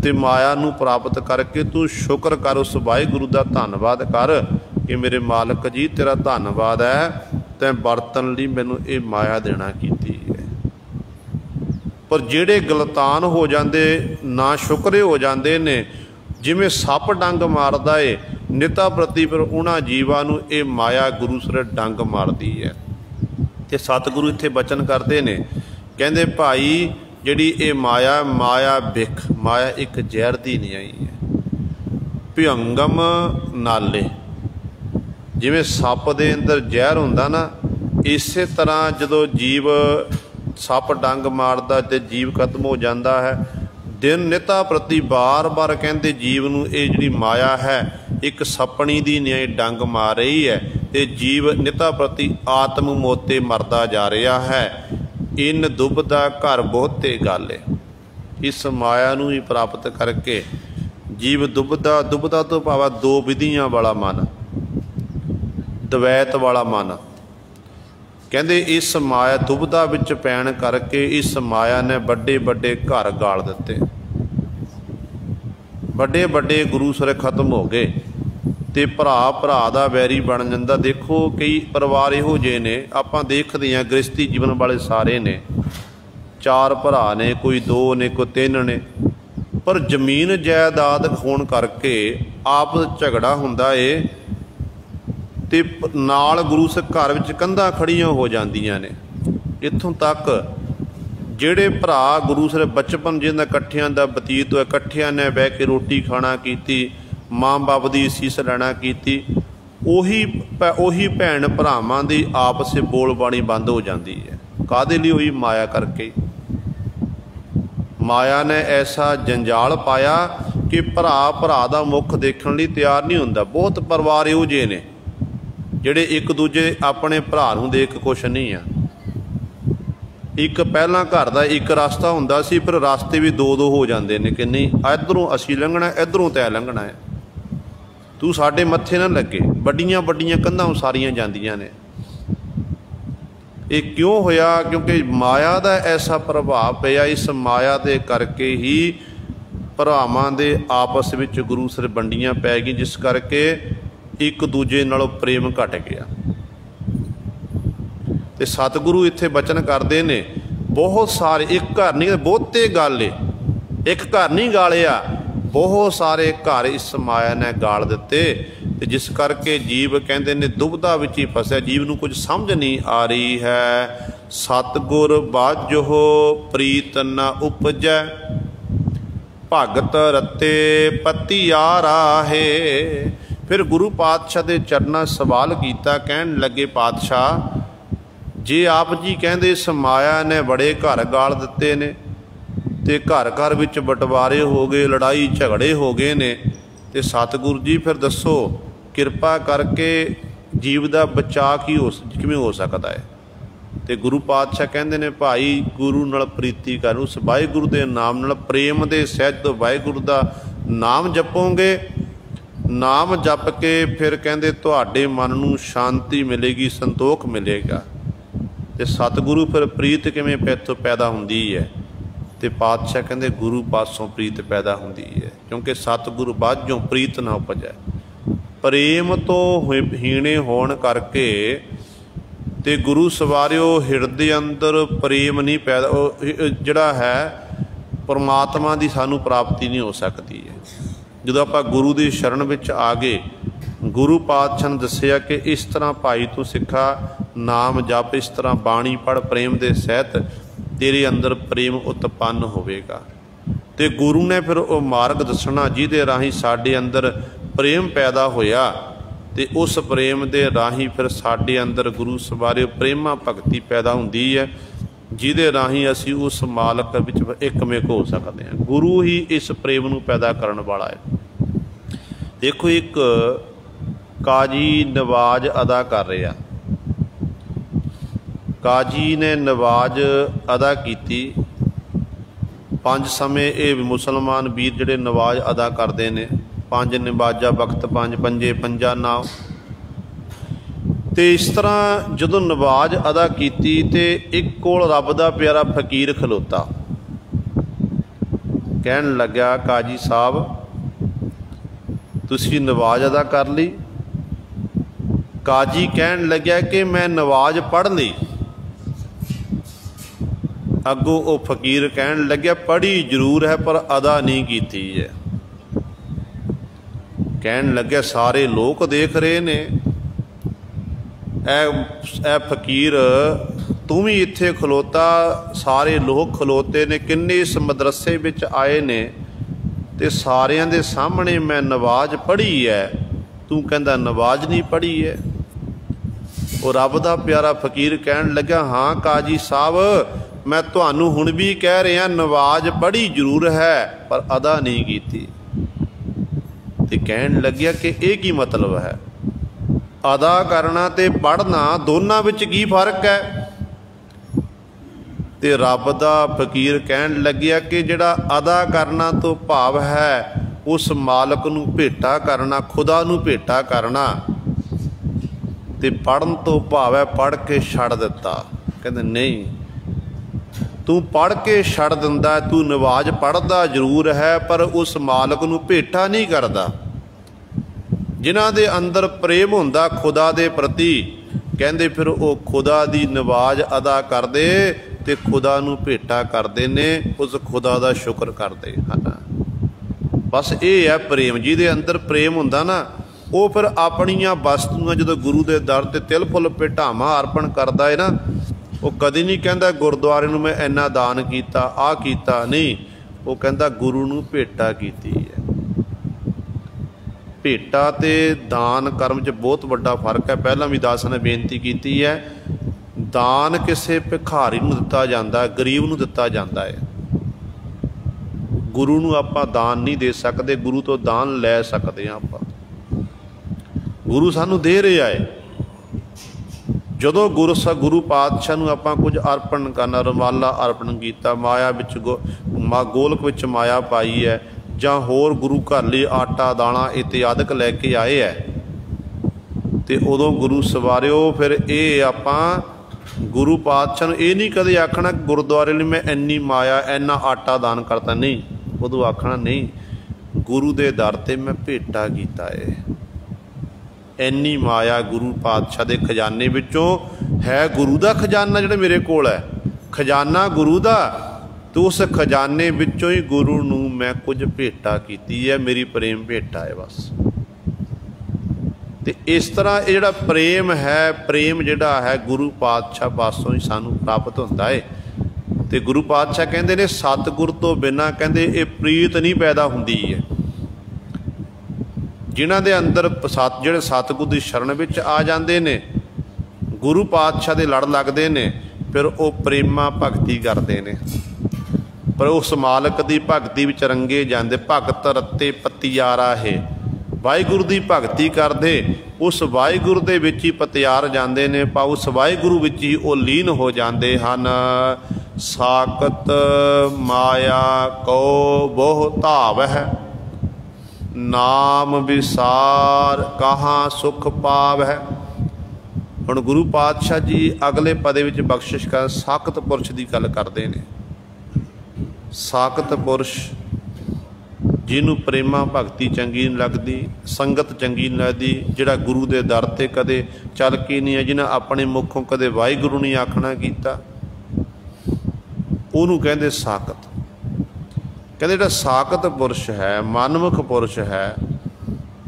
ਤੇ ਮਾਇਆ ਨੂੰ ਪ੍ਰਾਪਤ ਕਰਕੇ ਤੂੰ ਸ਼ੁਕਰ ਕਰ, ਉਸ ਵਾਹਿਗੁਰੂ ਦਾ ਧੰਨਵਾਦ ਕਰ ਕਿ ਮੇਰੇ ਮਾਲਕ ਜੀ ਤੇਰਾ ਧੰਨਵਾਦ ਹੈ, ਤੈਂ ਵਰਤਣ ਲਈ ਮੈਨੂੰ ਇਹ ਮਾਇਆ ਦੇਣਾ ਕੀਤੀ ਹੈ। ਪਰ ਜਿਹੜੇ ਗਲਤਾਨ ਹੋ ਜਾਂਦੇ, ਨਾ ਸ਼ੁਕਰੇ ਹੋ ਜਾਂਦੇ ਨੇ, ਜਿਵੇਂ ਸੱਪ ਡੰਗ ਮਾਰਦਾ ਏ ਨਿਤਾ ਪ੍ਰਤੀ, ਪਰ ਉਹਨਾਂ ਜੀਵਾਂ ਨੂੰ ਇਹ ਮਾਇਆ ਗੁਰੂ ਸਰ ਡੰਗ ਮਾਰਦੀ ਹੈ। ਤੇ ਸਤਿਗੁਰੂ ਇੱਥੇ ਬਚਨ ਕਰਦੇ ਨੇ, ਕਹਿੰਦੇ ਭਾਈ ਜਿਹੜੀ ਇਹ ਮਾਇਆ ਬਿਖ, ਮਾਇਆ ਇੱਕ ਜ਼ਹਿਰ ਦੀ ਨਿਆਈ ਹੈ। ਭਿਅੰਗਮ ਨਾਲੇ, ਜਿਵੇਂ ਸੱਪ ਦੇ ਅੰਦਰ ਜ਼ਹਿਰ ਹੁੰਦਾ ਨਾ, ਇਸੇ ਤਰ੍ਹਾਂ ਜਦੋਂ ਜੀਵ ਸੱਪ ਡੰਗ ਮਾਰਦਾ ਤੇ ਜੀਵ ਖਤਮ ਹੋ ਜਾਂਦਾ ਹੈ। ਦਿਨ ਨਿਤਾ ਪ੍ਰਤੀ ਬਾਰ-ਬਾਰ ਕਹਿੰਦੇ ਜੀਵ ਨੂੰ ਇਹ ਜਿਹੜੀ ਮਾਇਆ ਹੈ ਇੱਕ ਸੱਪਣੀ ਦੀ ਨਿਆਈ ਡੰਗ ਮਾਰ ਰਹੀ ਹੈ ਤੇ ਜੀਵ ਨਿਤਾ ਪ੍ਰਤੀ ਆਤਮ ਮੋਤੇ ਮਰਦਾ ਜਾ ਰਿਹਾ ਹੈ। ਇਨ ਦੁਬਦਾ ਘਰ ਬਹੁਤੇ ਗੱਲ ਹੈ। ਇਸ ਮਾਇਆ ਨੂੰ ਹੀ ਪ੍ਰਾਪਤ ਕਰਕੇ ਜੀਵ ਦੁਬਦਾ ਤੋਂ ਭਾਵ 2 ਵਿਧੀਆਂ ਵਾਲਾ ਮਨ, ਦਵੈਤ ਵਾਲਾ ਮਨ। ਕਹਿੰਦੇ ਇਸ ਮਾਇਆ ਦੁਬਦਾ ਵਿੱਚ ਪੈਣ ਕਰਕੇ ਇਸ ਮਾਇਆ ਨੇ ਵੱਡੇ ਵੱਡੇ ਘਰ ਗਾਲ ਦਿੱਤੇ, ਵੱਡੇ ਵੱਡੇ ਗੁਰੂ ਸਰ ਖਤਮ ਹੋ ਗਏ। ਤੇ ਭਰਾ ਭਰਾ ਦਾ ਵੈਰੀ ਬਣ ਜਾਂਦਾ। ਦੇਖੋ ਕਈ ਪਰਿਵਾਰ ਇਹੋ ਜਿਹੇ ਨੇ, ਆਪਾਂ ਦੇਖਦੇ ਹਾਂ ਗ੍ਰਸਤੀ ਜੀਵਨ ਵਾਲੇ ਸਾਰੇ ਨੇ, 4 ਭਰਾ ਨੇ, ਕੋਈ 2 ਨੇ, ਕੋਈ 3 ਨੇ, ਪਰ ਜ਼ਮੀਨ ਜਾਇਦਾਦ ਹੋਣ ਕਰਕੇ ਆਪਸ ਝਗੜਾ ਹੁੰਦਾ ਏ ਤੇ ਨਾਲ ਗੁਰੂ ਘਰ ਵਿੱਚ ਕੰਧਾਂ ਖੜੀਆਂ ਹੋ ਜਾਂਦੀਆਂ ਨੇ। ਇੱਥੋਂ ਤੱਕ ਜਿਹੜੇ ਭਰਾ ਗੁਰੂ ਸਾਹਿਬ ਬਚਪਨ ਜਿਹਨਾਂ ਇਕੱਠਿਆਂ ਦਾ ਬਤੀਤ ਹੋਇਆ, ਇਕੱਠਿਆਂ ਨੇ ਬਹਿ ਕੇ ਰੋਟੀ ਖਾਣਾ ਕੀਤੀ, ਮਾਂ ਬਾਪ ਦੀ ਸੀਸ ਲੈਣਾ ਕੀਤੀ, ਉਹੀ ਭੈਣ ਭਰਾਵਾਂ ਦੀ ਆਪਸ ਬੋਲ ਬਾਣੀ ਬੰਦ ਹੋ ਜਾਂਦੀ ਹੈ। ਕਾਹਦੇ ਲਈ ਹੋਈ? ਮਾਇਆ ਕਰਕੇ। ਮਾਇਆ ਨੇ ਐਸਾ ਜੰਜਾਲ ਪਾਇਆ ਕਿ ਭਰਾ ਭਰਾ ਦਾ ਮੁੱਖ ਦੇਖਣ ਲਈ ਤਿਆਰ ਨਹੀਂ ਹੁੰਦਾ। ਬਹੁਤ ਪਰਿਵਾਰ ਇਹੋ ਜਿਹੇ ਨੇ ਜਿਹੜੇ ਇੱਕ ਦੂਜੇ ਆਪਣੇ ਭਰਾ ਨੂੰ ਦੇਖ ਕੁਛ ਨਹੀਂ ਆ। ਇੱਕ ਪਹਿਲਾਂ ਘਰ ਦਾ ਇੱਕ ਰਸਤਾ ਹੁੰਦਾ ਸੀ, ਫਿਰ ਰਸਤੇ ਵੀ 2-2 ਹੋ ਜਾਂਦੇ ਨੇ ਕਿ ਨਹੀਂ ਇੱਧਰੋਂ ਅਸੀਂ ਲੰਘਣਾ, ਇੱਧਰੋਂ ਤੈਂ ਲੰਘਣਾ ਹੈ, ਤੂੰ ਸਾਡੇ ਮੱਥੇ ਨਾ ਲੱਗੇ। ਵੱਡੀਆਂ ਵੱਡੀਆਂ ਕੰਧਾਂ ਉਸਾਰੀਆਂ ਜਾਂਦੀਆਂ ਨੇ। ਇਹ ਕਿਉਂ ਹੋਇਆ? ਕਿਉਂਕਿ ਮਾਇਆ ਦਾ ਐਸਾ ਪ੍ਰਭਾਵ ਪਿਆ। ਇਸ ਮਾਇਆ ਦੇ ਕਰਕੇ ਹੀ ਭਰਾਵਾਂ ਦੇ ਆਪਸ ਵਿੱਚ ਗੁਰੂ ਸਰ ਵੰਡੀਆਂ ਪੈ ਗਈ, ਜਿਸ ਕਰਕੇ ਇੱਕ ਦੂਜੇ ਨਾਲੋਂ ਪ੍ਰੇਮ ਘਟ ਗਿਆ। ਤੇ ਸਤਿਗੁਰੂ ਇੱਥੇ ਬਚਨ ਕਰਦੇ ਨੇ, ਬਹੁਤ ਸਾਰੇ, ਇੱਕ ਘਰ ਨਹੀਂ, ਬਹੁਤੇ ਗਾਲੇ, ਇੱਕ ਘਰ ਨਹੀਂ ਗਾਲਿਆ, ਬਹੁਤ ਸਾਰੇ ਘਰ ਇਸ ਮਾਇਆ ਨੇ ਗਾਲ ਦਿੱਤੇ। ਤੇ ਜਿਸ ਕਰਕੇ ਜੀਵ ਕਹਿੰਦੇ ਨੇ ਦੁਬਿਧਾ ਵਿੱਚ ਹੀ ਫਸਿਆ, ਜੀਵ ਨੂੰ ਕੁਝ ਸਮਝ ਨਹੀਂ ਆ ਰਹੀ ਹੈ। ਸਤਿਗੁਰ ਬਾਝੋ ਪ੍ਰੀਤ ਨ ਉਪਜੈ, ਭਗਤ ਰਤੇ ਪਤੀਆ ਰਾਹੇ। ਫਿਰ ਗੁਰੂ ਪਾਤਸ਼ਾਹ ਦੇ ਚਰਨਾਂ ਸਵਾਲ ਕੀਤਾ, ਕਹਿਣ ਲੱਗੇ ਪਾਤਸ਼ਾਹ ਜੇ ਆਪ ਜੀ ਕਹਿੰਦੇ ਇਸ ਮਾਇਆ ਨੇ ਬੜੇ ਘਰ ਗਾਲ ਦਿੱਤੇ ਨੇ ਤੇ ਘਰ ਘਰ ਵਿੱਚ ਬਟਵਾਰੇ ਹੋ ਗਏ, ਲੜਾਈ ਝਗੜੇ ਹੋ ਗਏ ਨੇ, ਤੇ ਸਤਿਗੁਰੂ ਜੀ ਫਿਰ ਦੱਸੋ ਕਿਰਪਾ ਕਰਕੇ ਜੀਵ ਦਾ ਬਚਾਅ ਕਿਵੇਂ ਹੋ ਸਕਦਾ ਹੈ? ਤੇ ਗੁਰੂ ਪਾਤਸ਼ਾਹ ਕਹਿੰਦੇ ਨੇ ਭਾਈ ਗੁਰੂ ਨਾਲ ਪ੍ਰੀਤੀ ਕਰ, ਉਸ ਵਾਹਿਗੁਰੂ ਦੇ ਨਾਮ ਨਾਲ ਪ੍ਰੇਮ ਦੇ ਸਹਿਤ ਵਾਹਿਗੁਰੂ ਦਾ ਨਾਮ ਜਪੋਗੇ, ਨਾਮ ਜਪ ਕੇ ਫਿਰ ਕਹਿੰਦੇ ਤੁਹਾਡੇ ਮਨ ਨੂੰ ਸ਼ਾਂਤੀ ਮਿਲੇਗੀ, ਸੰਤੋਖ ਮਿਲੇਗਾ। ਤੇ ਸਤਿਗੁਰੂ ਫਿਰ ਪ੍ਰੀਤ ਕਿਵੇਂ ਪੈਦਾ ਹੁੰਦੀ ਹੈ? ਤੇ ਪਾਤਸ਼ਾਹ ਕਹਿੰਦੇ ਗੁਰੂ ਪਾਸੋਂ ਪ੍ਰੀਤ ਪੈਦਾ ਹੁੰਦੀ ਹੈ, ਕਿਉਂਕਿ ਸਤਿਗੁਰੂ ਬਾਝੋਂ ਪ੍ਰੀਤ ਨਾ ਉਪਜੈ। ਪ੍ਰੇਮ ਤੋਂ ਹੀਣੇ ਹੋਣ ਕਰਕੇ ਤੇ ਗੁਰੂ ਸਵਾਰਿਓ ਹਿਰਦੇ ਅੰਦਰ ਪ੍ਰੇਮ ਨਹੀਂ ਪੈਦਾ, ਜਿਹੜਾ ਹੈ ਪਰਮਾਤਮਾ ਦੀ ਸਾਨੂੰ ਪ੍ਰਾਪਤੀ ਨਹੀਂ ਹੋ ਸਕਦੀ ਹੈ। ਜਦੋਂ ਆਪਾਂ ਗੁਰੂ ਦੀ ਸ਼ਰਨ ਵਿੱਚ ਆ ਗਏ, ਗੁਰੂ ਪਾਤਸ਼ਾਹ ਨੇ ਦੱਸਿਆ ਕਿ ਇਸ ਤਰ੍ਹਾਂ ਭਾਈ ਤੂੰ ਸਿੱਖਾ ਨਾਮ ਜਪ, ਇਸ ਤਰ੍ਹਾਂ ਬਾਣੀ ਪੜ੍ਹ ਪ੍ਰੇਮ ਦੇ ਸਹਿਤ, ਤੇਰੇ ਅੰਦਰ ਪ੍ਰੇਮ ਉਤਪੰਨ ਹੋਵੇਗਾ। ਤੇ ਗੁਰੂ ਨੇ ਫਿਰ ਉਹ ਮਾਰਗ ਦੱਸਣਾ ਜਿਹਦੇ ਰਾਹੀਂ ਸਾਡੇ ਅੰਦਰ ਪ੍ਰੇਮ ਪੈਦਾ ਹੋਇਆ, ਤੇ ਉਸ ਪ੍ਰੇਮ ਦੇ ਰਾਹੀਂ ਫਿਰ ਸਾਡੇ ਅੰਦਰ ਗੁਰੂ ਸਵਾਰੇ ਪ੍ਰੇਮਾ ਭਗਤੀ ਪੈਦਾ ਹੁੰਦੀ ਹੈ, ਜਿਹਦੇ ਰਾਹੀਂ ਅਸੀਂ ਉਸ ਮਾਲਕ ਵਿੱਚ ਇੱਕਮਿਕ ਹੋ ਸਕਦੇ ਹਾਂ। ਗੁਰੂ ਹੀ ਇਸ ਪ੍ਰੇਮ ਨੂੰ ਪੈਦਾ ਕਰਨ ਵਾਲਾ ਹੈ। ਦੇਖੋ ਇੱਕ ਕਾਜੀ ਨਵਾਜ਼ ਅਦਾ ਕਰ ਰਿਹਾ, ਕਾਜੀ ਨੇ ਨਵਾਜ਼ ਅਦਾ ਕੀਤੀ। 5 ਸਮੇਂ ਇਹ ਮੁਸਲਮਾਨ ਵੀਰ ਜਿਹੜੇ ਨਵਾਜ਼ ਅਦਾ ਕਰਦੇ ਨੇ, 5 ਨਵਾਜ਼ਾਂ ਵਕਤ, 5 ਪੰਜੇ, 5 ਨਾਮ। ਤੇ ਇਸ ਤਰ੍ਹਾਂ ਜਦੋਂ ਨਵਾਜ਼ ਅਦਾ ਕੀਤੀ ਤੇ ਇੱਕ ਕੋਲ ਰੱਬ ਦਾ ਪਿਆਰਾ ਫਕੀਰ ਖਲੋਤਾ, ਕਹਿਣ ਲੱਗਾ ਕਾਜੀ ਸਾਹਿਬ ਤੁਸੀਂ ਨਵਾਜ਼ ਅਦਾ ਕਰ ਲਈ? ਕਾਜੀ ਕਹਿਣ ਲੱਗਿਆ ਕਿ ਮੈਂ ਨਵਾਜ਼ ਪੜ੍ਹ ਲਈ। ਅੱਗੋਂ ਉਹ ਫਕੀਰ ਕਹਿਣ ਲੱਗਿਆ ਪੜ੍ਹੀ ਜ਼ਰੂਰ ਹੈ ਪਰ ਅਦਾ ਨਹੀਂ ਕੀਤੀ ਹੈ। ਕਹਿਣ ਲੱਗਿਆ ਸਾਰੇ ਲੋਕ ਦੇਖ ਰਹੇ ਨੇ, ਇਹ ਫਕੀਰ ਤੂੰ ਵੀ ਇੱਥੇ ਖਲੋਤਾ, ਸਾਰੇ ਲੋਕ ਖਲੋਤੇ ਨੇ, ਕਿੰਨੇ ਇਸ ਮਦਰਸੇ ਵਿੱਚ ਆਏ ਨੇ ਤੇ ਸਾਰਿਆਂ ਦੇ ਸਾਹਮਣੇ ਮੈਂ ਨਵਾਜ਼ ਪੜ੍ਹੀ ਹੈ, ਤੂੰ ਕਹਿੰਦਾ ਨਵਾਜ਼ ਨਹੀਂ ਪੜ੍ਹੀ ਹੈ। ਉਹ ਰੱਬ ਦਾ ਪਿਆਰਾ ਫਕੀਰ ਕਹਿਣ ਲੱਗਾ ਹਾਂ ਕਾਜੀ ਸਾਹਿਬ ਮੈਂ ਤੁਹਾਨੂੰ ਹੁਣ ਵੀ ਕਹਿ ਰਿਹਾ ਨਵਾਜ਼ ਪੜ੍ਹੀ ਜ਼ਰੂਰ ਹੈ ਪਰ ਅਦਾ ਨਹੀਂ ਕੀਤੀ। ਤੇ ਕਹਿਣ ਲੱਗਿਆ ਕਿ ਇਹ ਕੀ ਮਤਲਬ ਹੈ? ਅਦਾ ਕਰਨਾ ਤੇ ਪੜ੍ਹਨਾ ਦੋਨਾਂ ਵਿੱਚ ਕੀ ਫਰਕ ਹੈ? ਤੇ ਰੱਬ ਦਾ ਫਕੀਰ ਕਹਿਣ ਲੱਗਿਆ ਕਿ ਜਿਹੜਾ ਅਦਾ ਕਰਨਾ ਤੋਂ ਭਾਵ ਹੈ ਉਸ ਮਾਲਕ ਨੂੰ ਭੇਟਾ ਕਰਨਾ, ਖੁਦਾ ਨੂੰ ਭੇਟਾ ਕਰਨਾ, ਤੇ ਪੜ੍ਹਨ ਤੋਂ ਭਾਵ ਹੈ ਪੜ੍ਹ ਕੇ ਛੱਡ ਦਿੱਤਾ। ਕਹਿੰਦੇ ਨਹੀਂ, ਤੂੰ ਪੜ੍ਹ ਕੇ ਛੱਡ ਦਿੰਦਾ, ਤੂੰ ਨਵਾਜ਼ ਪੜ੍ਹਦਾ ਜ਼ਰੂਰ ਹੈ ਪਰ ਉਸ ਮਾਲਕ ਨੂੰ ਭੇਟਾ ਨਹੀਂ ਕਰਦਾ। जिन्हां दे अंदर प्रेम हुंदा खुदा दे प्रति, कहंदे फिर वो खुदा दी नवाज अदा करदे ते खुदा नूं भेटा करदे ने, उस खुदा दा शुक्र करदे हन। बस ये है प्रेम। जिहदे अंदर प्रेम हुंदा ना, वो फिर अपनियां वस्तुआं जो गुरु के दर ते तिल फुल भेटावां अर्पण करदा है ना, वो कदी नहीं कहता गुरुद्वारे नूं मैं इन्ना दान कीता, आ कीता, नहीं। वो कहता गुरु नूं भेटा कीती है। भेटा ते दान कर्म च बहुत वड्डा फर्क है। पहलां भी दास ने बेनती की है, दान किसी भिखारी नूं दिता जांदा, गरीब नूं दिता जांदा है। गुरु नूं आपां दान नहीं दे सकते, गुरु तो दान लै सकते हैं आपां। गुरु सानू दे रहा है। जदों गुरु पातशाह नूं आपां कुछ अर्पण करना, रुमाला अर्पण किया, माया विच गोलक विच माया पाई है, जां होर गुरु घर लई आटा दाणा इत्यादि लैके आए है, तो उदों गुरु सवारिओ फिर ये आपां गुरु पातशाह नूं ये नहीं कदे आखना गुरुद्वारे लई मैं इन्नी माया इन्ना आटा दान करता, नहीं। उदों आखना नहीं, गुरु दे दर ते मैं भेटा कीता है। इन्नी माया गुरु पातशाह दे खजाने विचों है, गुरु दा खजाना जिहड़ा मेरे कोल है, खजाना गुरु दा, तो उस खजाने विचों ही गुरु नूं मैं कुछ भेटा कीती है, मेरी प्रेम भेटा है बस। तो इस तरह ये जिहड़ा प्रेम है, प्रेम जिहड़ा है गुरु पातशाह पासों ही सानूं प्राप्त हुंदा है। तो गुरु पातशाह कहंदे ने सतगुर तो बिना कहंदे ये प्रीत नहीं पैदा हुंदी है। जिन्हां दे अंदर जिहड़े सतगुर दी शरण विच आ जांदे ने, गुरु पातशाह दे लड़ लगदे ने, फिर वो प्रेमा भगती करदे ने, पर उस मालक दी भगती विच रंगे जांदे। भगत रत्ते पतियारा है, वाहिगुरू दी भगती करदे उस वाहिगुरू दे विच ही पतियार जांदे ने, पा उस वाहिगुरू विच ही वो लीन हो जांदे हन। साकत माया को बोह धाव है, नाम विसार कहाँ सुख पाव है। हुण गुरु पातशाह जी अगले पदे विच बख्शिश कर साकत पुरुष की गल करते हैं। साकत पुरुष जिन्हों प्रेमा भगती चंगी नहीं लगती, संगत चंगी नहीं लगती, जिहड़ा गुरु के दर ते कदे चल के नहीं है, जिन्हें अपने मुखों कदे वाहिगुरू नहीं आखना कीता, उहनूं कहंदे साकत। कहते जिहड़ा साकत पुरुष है, मनमुख पुरुष है,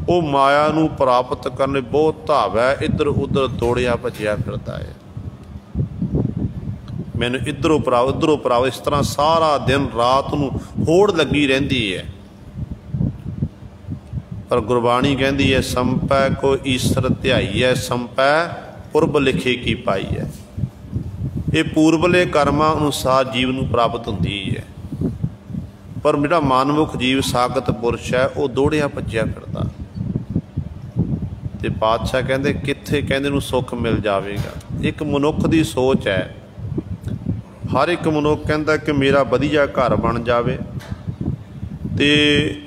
वो माया नूं प्राप्त करने बहुत धाव है, इधर उधर दौड़िया भजिया फिरदा है। मैनूं इधरों भराओ इस तरह सारा दिन रात नूं होड़ लगी रहिंदी है। पर गुरबाणी कहती है संपै को ईश्वर ध्याई है, संपै पुरब लिखे की पाई है। ये पूर्वले कर्मां अनुसार जीव नूं प्राप्त हुंदी है। पर जिहड़ा मनमुख जीव साकत पुरुष है, वो दौड़िया भज्जिया फिरदा। ते पातशाह कहंदे कित्थे कहंदे नूं सुख मिल जावेगा। एक मनुख दी सोच है, हर एक मनुख कहंदा कि मेरा वधिया घर बन जावे ते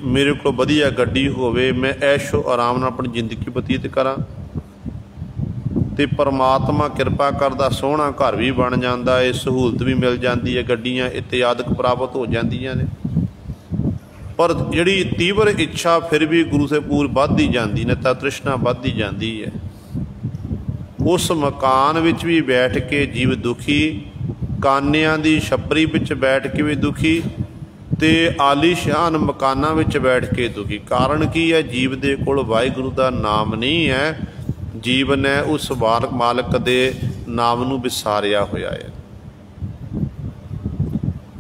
मेरे को वधिया गड्डी होवे, मैं ऐशो आराम नाल अपनी जिंदगी बतीत करां, ते परमात्मा किरपा करदा सोहना घर भी बन जांदा है, सहूलत भी मिल जाती है, गड्डियां इत्यादि प्राप्त हो जांदियां ने। पर जिहड़ी तीव्र इच्छा फिर भी गुरु से पूरी वधदी जांदी ने, तां तृष्णा वधदी जांदी है। उस मकान विच भी बैठ के जीव दुखी, कानियां दी छपरी विच बैठ के भी दुखी, ते आलीशान मकानां विच बैठ के दुखी। कारण की है? जीव दे कोल वाहिगुरू दा नाम नहीं है, जीव ने उस मालक दे नाम नूं विसारिया होया है।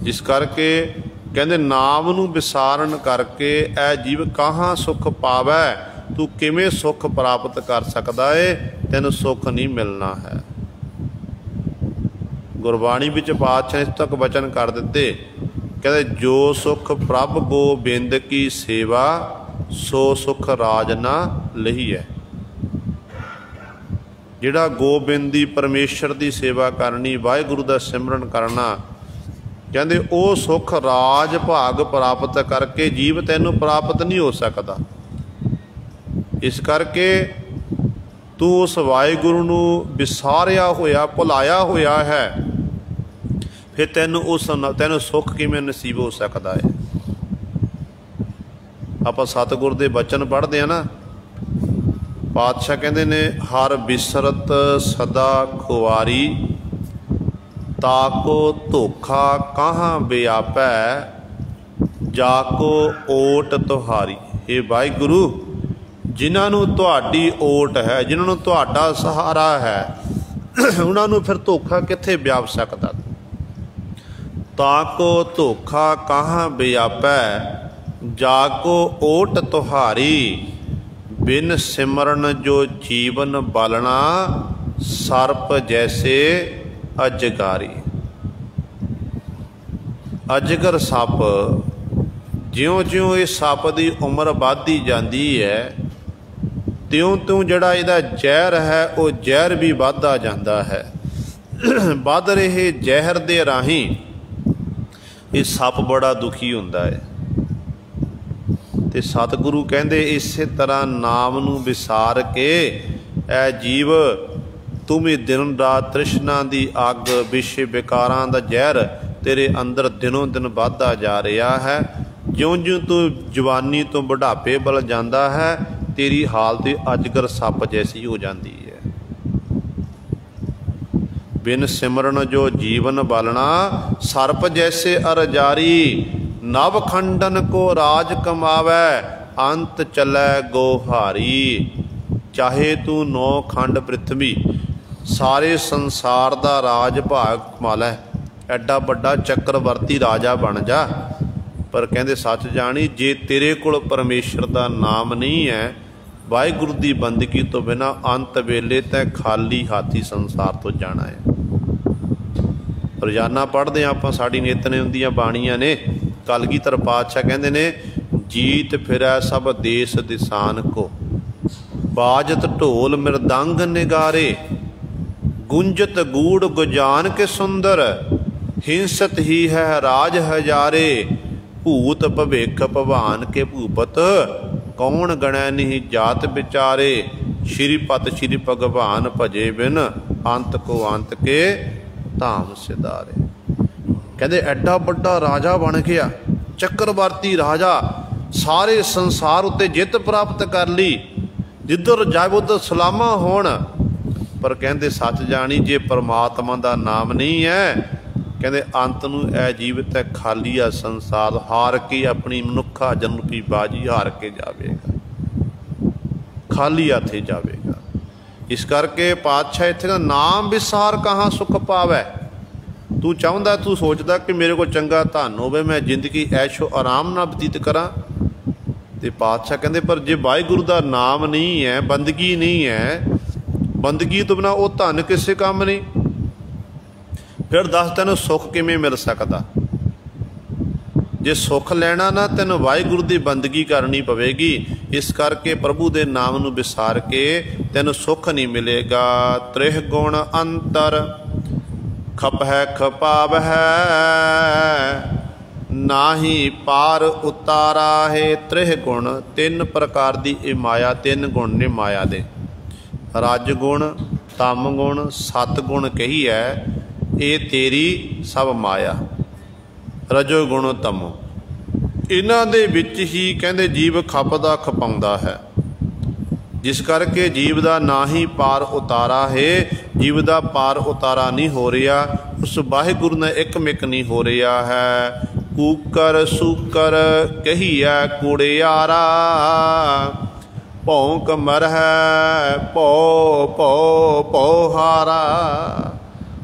जिस करके कहंदे नाम नूं विसारण करके ऐ जीव कहाँ सुख पावै, तू किवें सुख प्राप्त कर सकदा है, तैनूं सुख नहीं मिलना है। गुरबाणी विच पातशाह इस तक वचन कर दिते, कहते जो सुख प्रभ गोबिंद की सेवा, सो सुख राज ना लही है। जिहड़ा गोबिंद दी परमेश्वर की सेवा करनी, वाहिगुरू दा सिमरन करना, कहते वो सुख राज भाग प्राप्त करके जीव तैनूं प्राप्त नहीं हो सकता। इस करके तू उस वाहिगुरू नूं विसारिया होया, भुलाया होया है, फिर तैनूं सुख किवें नसीब हो सकता है। आप सतगुर दे बचन पढ़ते हैं ना, पातशाह कहते ने हर बिसरत सदा खुआरी, ताको धोखा कहाँ व्यापै, जाको ओट तुहारी। हे वाहिगुरु, जिन्हों तुहाडी ओट है, जिन्होंने तुहाडा सहारा है, उन्होंने फिर धोखा कित्थे व्याप सकता। ताको धोखा कहाँ व्यापै, जाको ओट तुहारी, बिन सिमरन जो जीवन बालना, सर्प जैसे अजगारी। अजगर सप, ज्यों ज्यों इस सप की उम्र बढ़ती जाती है, त्यों त्यों जिहड़ा इहदा जहर है वो जहर भी बढ़ता जाता है। बढ़ रहे जहर दे राही ये सप बड़ा दुखी हुंदा है। ते सतगुरु कहंदे इस तरह नाम नूं विसार के ऐ जीव तू भी दिन रात तृष्णा की अग, विषय विकारां दा जहर तेरे अंदर दिनों दिन बढ़ता जा रहा है। ज्यों ज्यों तू जवानी तो बुढ़ापे बल जाता है, तेरी हालत अजगर सप जैसी हो जाती है। बिन सिमरन जो जीवन बालना, सर्प जैसे अरजारी, नव खंडन को राज कमावै, अंत चलै गोहारी। चाहे तू 9 खंड पृथ्वी सारे संसार का राज भाग कमा लै, एडा बड़ा चक्रवर्ती राजा बन जा, पर कहते सच जानी जे तेरे कोल परमेश्वर का नाम नहीं है, वाहिगुरु की बंदगी तो बिना अंत वेले तै खाली हाथी संसार तो जाना है। रोजाना पढ़ते हैं आप, साड़ी नितनेम दीआं बाणियां ने। कलगीधर पातशाह कहते ने जीत फिरै सब देश दिसान को, बाजत ढोल मृदंग निगारे, गुंजत गूढ़ गुजान के सुंदर, हिंसत ही है राज हजारे, भूत भविख भवान के भूपत, कौन गणै नहीं जात विचारे, श्रीपत श्री भगवान भजे बिन, अंत को अंत के धाम सिधारे। कहते एडा बड़ा राजा बन गया, चक्रवर्ती राजा, सारे संसार उत्ते जित प्राप्त कर ली, जिधर जाए उधर सलामा होण। पर कहते सच जानी जे परमात्मा का नाम नहीं है, कहते अंत नूं ऐ जीवित है खाली आ संसार, हार के अपनी मनुखा जन्म की बाजी हार के जावेगा, खाली हाथे जावेगा। इस करके पातशाह इत्थे नाम विसार कहाँ सुख पावै। तू चाहुंदा, तू सोचदा कि मेरे को चंगा धन होवे, मैं जिंदगी ऐशो आराम नाल बतीत करा, ते पातशाह कहते पर जे वाहिगुरु का नाम नहीं है, बंदगी नहीं है, बंदगी तो बिना वो धन किसी काम नहीं, फिर दस तेन सुख किवें मिल सकता। जे सुख लैना ना तेन वाहिगुरु की बंदगी करनी पवेगी। इस करके प्रभु के नाम नूं विसार के तेन सुख नहीं मिलेगा। त्रिह गुण अंतर खप है खपाव है, नाही पार उतारा है। त्रिह गुण, 3 प्रकार की ये माया, 3 गुण ने माया दे, रज गुण, तम गुण, सत गुण कही है, ये तेरी सब माया। रजो गुण तमो, इन्हां दे विच ही कहंदे जीव खपदा खपाउंदा है। जिस करके जीव का ना ही पार उतारा है, जीव का पार उतारा नहीं हो रहा, उस वाहिगुरु ने एक मिक नहीं हो रहा है। कूकर सूकर कही है कूड़ियारा, भौंक मरह पौ पौ पौहारा।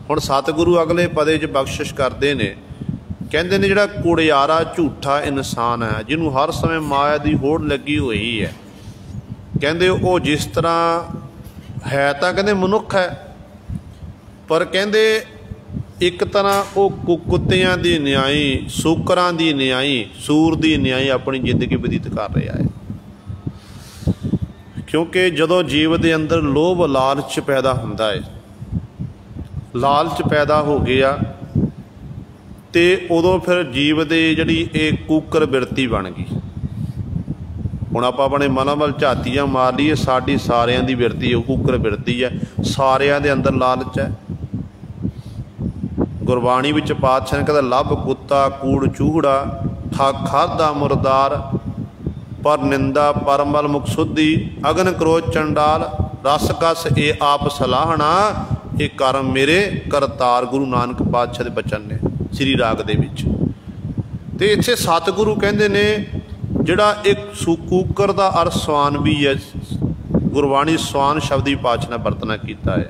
हुण सतगुरु अगले पदे च बख्शिश करते हैं, कहते ने जिहड़ा कूड़ियारा झूठा इंसान है, जिन्हों हर समय माया की होड़ लगी हुई है, कहते वो जिस तरह है तो कहते मनुख है, पर कहते एक तरह वो कुत्तियां की न्याई, सूकरां की न्याई, सूर की न्याई अपनी जिंदगी बतीत कर रहा है। क्योंकि जदों जीव के अंदर लोभ लालच पैदा होंदा है, लालच पैदा हो गया तो उदों फिर जीव की जिहड़ी एक कूकर बिरती बन गई। हुण आपां अपने मन वल झातियां मार लीए, साडी सारियां दी बिरती कूकर बिरती है, सारियां दे अंदर लालच है। गुरबाणी विच पातशाह ने कहता लभ कुत्ता कूड़ चूहड़ा, ठग खाधा मुरदार। पर निंदा परमल मुख शुद्धि अगन क्रोध चंडाल रस कस ए आप सलाहना ये कर्म मेरे करतार। गुरु नानक पातशाह दे बचन ने श्री राग दे विच। ते इत्थे सतगुरु कहंदे ने जिहड़ा एक कूकर दा अर्थ स्वान भी है, गुरबाणी स्वान शब्द ही पातशाह ने वरतना कीता है।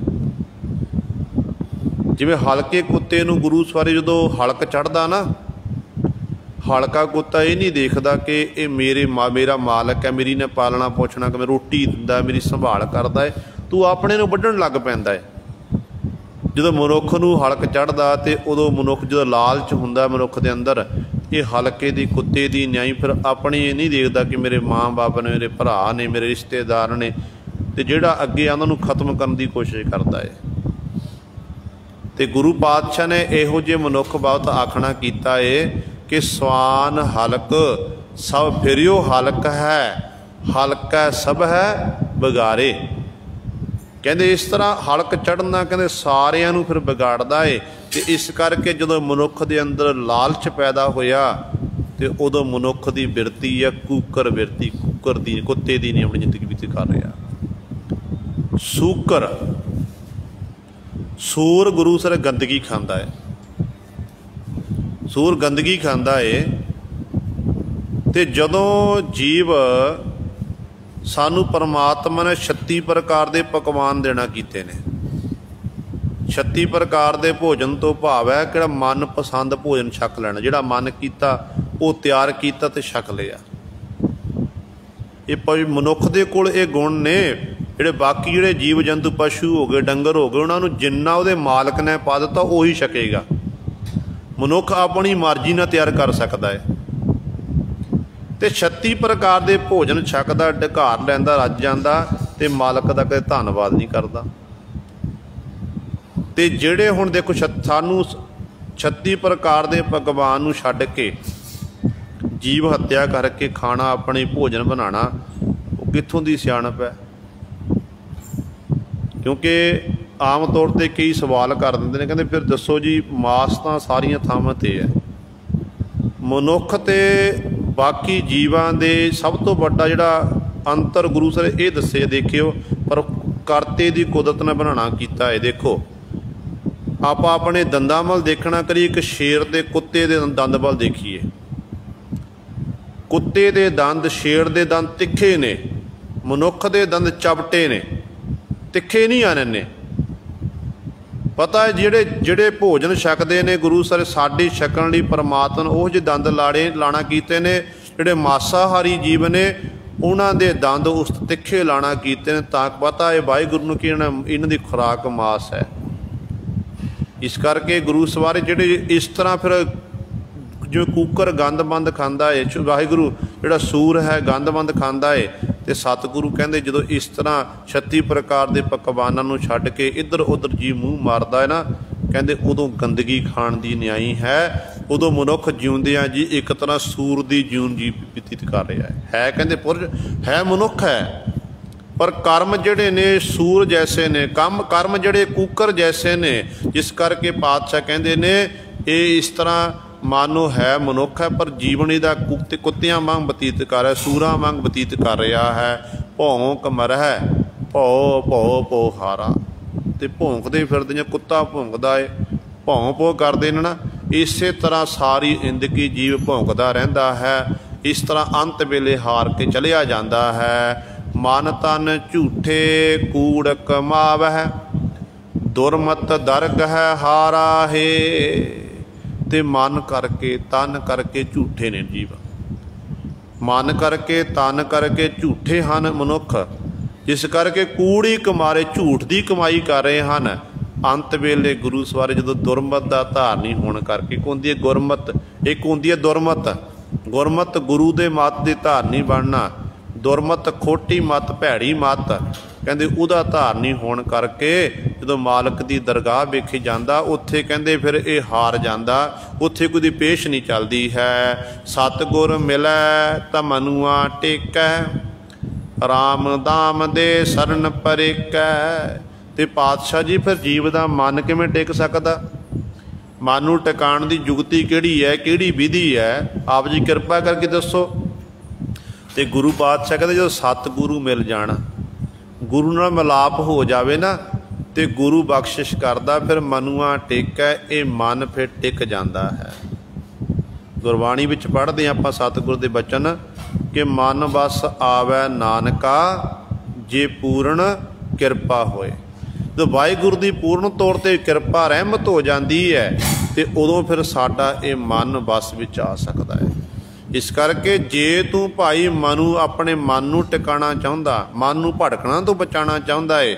जिवें हलके कुत्ते नूं गुरु सवारे जदों हलक चढ़दा ना, हलका कुत्ता ये नहीं देखता कि ये मेरा मालक है, मेरी ने पालना पोषना, कि मैं रोटी दिंदा, मेरी संभाल करदा है, तू अपने नूं वड्ढण लग पैंदा है। जो मनुख नूं हलक चढ़दा तो उदों मनुख जो लालच हुंदा मनुख दे अंदर, ये हलके दी कुत्ते दी न्याई फिर अपनी ये नहीं देखता कि मेरे माँ बाप ने, मेरे भरा ने, मेरे रिश्तेदार ने, तो जिहड़ा अगे उन्हां नूं खत्म करने की कोशिश करता है। तो गुरु पातशाह ने इहो जिहे मनुख बाबत आखना कीता है कि स्वान हलक सब फिरियो हलक है, हलक सब है बिगारे। कहते इस तरह हलक चढ़ना कहते सारिਆਂ ਨੂੰ फिर बिगाड़दा है। तो इस करके जो मनुख के अंदर लालच पैदा होया तो उदों मनुख की बिरती है कूकर बिरती, कूकर दी कुत्ते की नहीं अपनी जिंदगी बीत कर रहा। सूकर सूर गुरु सर गंदगी खांदा है, सूर गंदगी खांदा है। तो जदों जीव सानू परमात्मा ने 36 प्रकार के पकवान देना कीते ने, 36 प्रकार के भोजन तो भाव है कि मन पसंद भोजन छक लेना, जिहड़ा मन कीता वो तैयार किया तो छक लिया। ये मनुख दे कोल ये गुण ने, जिहड़े बाकी जिहड़े जीव जंतु पशु हो गए डंगर हो गए उन्होंने जिन्ना उहदे मालक ने पा दिता उही छकेगा। मनुख अपनी मर्जी नाल तैयार कर सकता है। तो 36 प्रकार के भोजन छकदा ढकार लैंदा रज जांदा ते मालक का कदे धन्नवाद नहीं करता। तो जिहड़े हुण देखो सानू 36 प्रकार के पकवान नूं छड्ड के जीव हत्या करके खाना अपने भोजन बनाना वो कित्थों दी सियाणप है। क्योंकि आम तौर पर कई सवाल कर देंगे ने, कहते फिर दसो जी मास तो सारिया थावां ते है, मनुख ते बाकी जीवां दे सब तो वड्डा जिहड़ा अंतर गुरु सर ये दसे देखियो पर करते दी कुदरत ने बनाना कीता है। देखो आप अपने दंदां वल देखना करिए, एक शेर ते कुत्ते दे दंद वल देखिए। कुत्ते दे दंद शेर दे दंद तिखे ने, मनुख दे दंद चपटे ने, तिखे नहीं आने ने। पता है जिहड़े जिहड़े भोजन छकते ने गुरु सर साडी छकण लई परमात्मा ने ओह जे दंद लाना कीते ने। जिहड़े मासाहारी जीव ने उन्हां दे दंद उस तिखे लाना कीते ने, तां पता है वाहिगुरू नूं कि इन्हां दी खुराक मास है। इस करके गुरु सवारे जिहड़े इस तरह फिर जो कूकर गंदबंद खांदा है, वाहिगुरू जिहड़ा सूर है गंदबंद खांदा है। तो सतगुरु कहते जो इस तरह 36 प्रकार के पकवानों नूं छड्ड के इधर उधर जी मूँह मारदा है ना, कहते उदों गंदगी खाण दी न्याई है। उदों मनुख जिउंदियां जी एक तरह सूर दी जीवन जी बतीत कर रहा है। कहते पुरज है मनुख है पर कर्म जिहड़े ने सूर जैसे ने, कर्म जिहड़े कूकर जैसे ने। जिस करके पातशाह कहते ने ये इस तरह मानो है मनुख है पर जीवन इहदा कुत्तियां वांग बतीत कर रहा है, सूरां वांग बतीत कर रहा है। भौंक मरह भौ भौ भौ हारा, तो भौंकदे फिरदे कुत्ता भौंकदा है, भौं भौ करदे ने ना। इस तरह सारी जिंदगी जीव भौंकदा रहिंदा है। इस तरह अंत वेले हार के चलिया जाता है। मन तन झूठे कूड़ कमावह, दुरमत दरगह हारा है। ते मन करके तन करके झूठे ने जीव, मन करके तन करके झूठे हैं मनुख। जिस करके कूड़ी कमारे झूठ की कमाई कर रहे हैं। अंत वेले गुरु सवारे जो दुरमत का धारनी होने करके होंदी है गुरमत, एक होंदी है दुरमत। गुरमत गुरु के मत की धारनी बनना, दुरमत खोटी मत भैड़ी मत कहते उहदा धारनी होने करके जो मालक की दरगाह वेखी जाता उत्थे कहते फिर ये हार जाता, उत्थे कोई पेश नहीं चलती है। सतगुर मिलै त मनुआ टेकै, राम दाम दे सरन परिकै। ते पातशाह जी फिर जीव का मन किवें टिक सकदा? मन नूं टिकाण दी जुगती किहड़ी है, किहड़ी विधि है? आप जी कृपा करके दसो। ਤੇ ਗੁਰੂ ਪਾਤਸ਼ਾਹ ਕਹਿੰਦੇ ਜਦੋਂ ਸਤਿਗੁਰੂ ਮਿਲ ਜਾਣ, ਗੁਰੂ ਨਾਲ ਮਿਲਾਪ ਹੋ ਜਾਵੇ ਨਾ, ਤੇ ਗੁਰੂ ਬਖਸ਼ਿਸ਼ ਕਰਦਾ ਫਿਰ ਮਨੂਆ ਟੇਕੈ, ਇਹ ਮਨ ਫਿਰ ਟਿਕ ਜਾਂਦਾ ਹੈ। ਗੁਰਬਾਣੀ ਵਿੱਚ ਪੜ੍ਹਦੇ ਆਪਾਂ ਸਤਿਗੁਰ ਦੇ ਬਚਨ ਕਿ ਮਨ ਬਸ ਆਵੈ ਨਾਨਕਾ, ਜੇ ਪੂਰਨ ਕਿਰਪਾ ਹੋਏ। ਜਦੋਂ ਵਾਹਿਗੁਰੂ ਦੀ ਪੂਰਨ ਤੌਰ 'ਤੇ ਕਿਰਪਾ ਰਹਿਮਤ ਹੋ ਜਾਂਦੀ ਹੈ ਤੇ ਉਦੋਂ ਫਿਰ ਸਾਡਾ ਇਹ ਮਨ ਵਸ ਵਿੱਚ ਆ ਸਕਦਾ ਹੈ। ਇਸ ਕਰਕੇ ਜੇ ਤੂੰ ਭਾਈ ਮਨੂ ਆਪਣੇ ਮਨ ਨੂੰ ਟਿਕਾਣਾ ਚਾਹੁੰਦਾ, ਮਨ ਨੂੰ ਭਟਕਣਾ ਤੋਂ ਬਚਾਉਣਾ ਚਾਹੁੰਦਾ ਏ,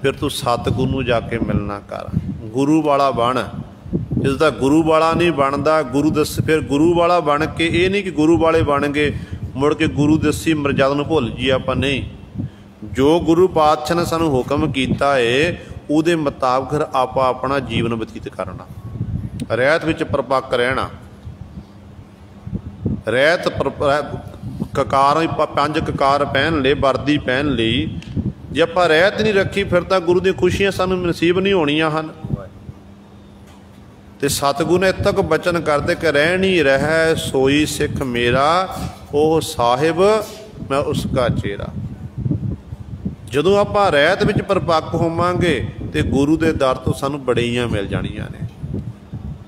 ਫਿਰ ਤੂੰ ਸਤਿਗੁਰੂ ਨੂੰ ਜਾ ਕੇ ਮਿਲਣਾ ਕਰ, ਗੁਰੂ ਵਾਲਾ ਬਣ। ਜਦੋਂ ਤੱਕ ਗੁਰੂ ਵਾਲਾ ਨਹੀਂ ਬਣਦਾ, ਗੁਰੂ ਦੱਸ ਫਿਰ ਗੁਰੂ ਵਾਲਾ ਬਣ ਕੇ ਇਹ ਨਹੀਂ ਕਿ ਗੁਰੂ ਵਾਲੇ ਬਣ ਗਏ ਮੁੜ ਕੇ ਗੁਰੂ ਦੱਸੀ ਮਰਜ਼ਾਦਾ ਨੂੰ ਭੁੱਲ ਜੀ ਆਪਾਂ, ਨਹੀਂ। ਜੋ ਗੁਰੂ ਪਾਤਸ਼ਾਹ ਨੇ ਸਾਨੂੰ ਹੁਕਮ ਕੀਤਾ ਏ ਉਹਦੇ ਮੁਤਾਬਕ ਫਿਰ ਆਪਾਂ ਆਪਣਾ ਜੀਵਨ ਬਤੀਤ ਕਰਨਾ, ਰਹਿਤ ਵਿੱਚ ਪਰਪੱਕ ਰਹਿਣਾ। ਰਹਿਤ ਕਕਾਰ 5 ਕਕਾਰ ਪਹਿਨ ਲਏ, ਵਰਦੀ ਪਹਿਨ ਲਈ, ਜੇ ਆਪਾਂ ਰਹਿਤ ਨਹੀਂ ਰੱਖੀ ਫਿਰ ਤਾਂ ਗੁਰੂ ਦੀਆਂ ਖੁਸ਼ੀਆਂ ਸਾਨੂੰ ਨਸੀਬ ਨਹੀਂ ਹੋਣੀਆਂ ਹਨ। ਤੇ ਸਤਿਗੁਰੂ ਨੇ ਇੱਥੇ ਤੱਕ ਬਚਨ ਕਰਦੇ ਕਿ ਰਹਿਣੀ ਰਹਿ ਸੋਈ ਸਿੱਖ ਮੇਰਾ, ਉਹ ਸਾਹਿਬ ਮੈਂ ਉਸਕਾ ਚੇਰਾ। ਜਦੋਂ ਆਪਾਂ ਰਹਿਤ ਵਿੱਚ ਪਰਪੱਕ ਹੋਵਾਂਗੇ ਤੇ ਗੁਰੂ ਦੇ ਦਰ ਤੋਂ ਸਾਨੂੰ ਬੜਈਆਂ ਮਿਲ ਜਾਣੀਆਂ ਨੇ।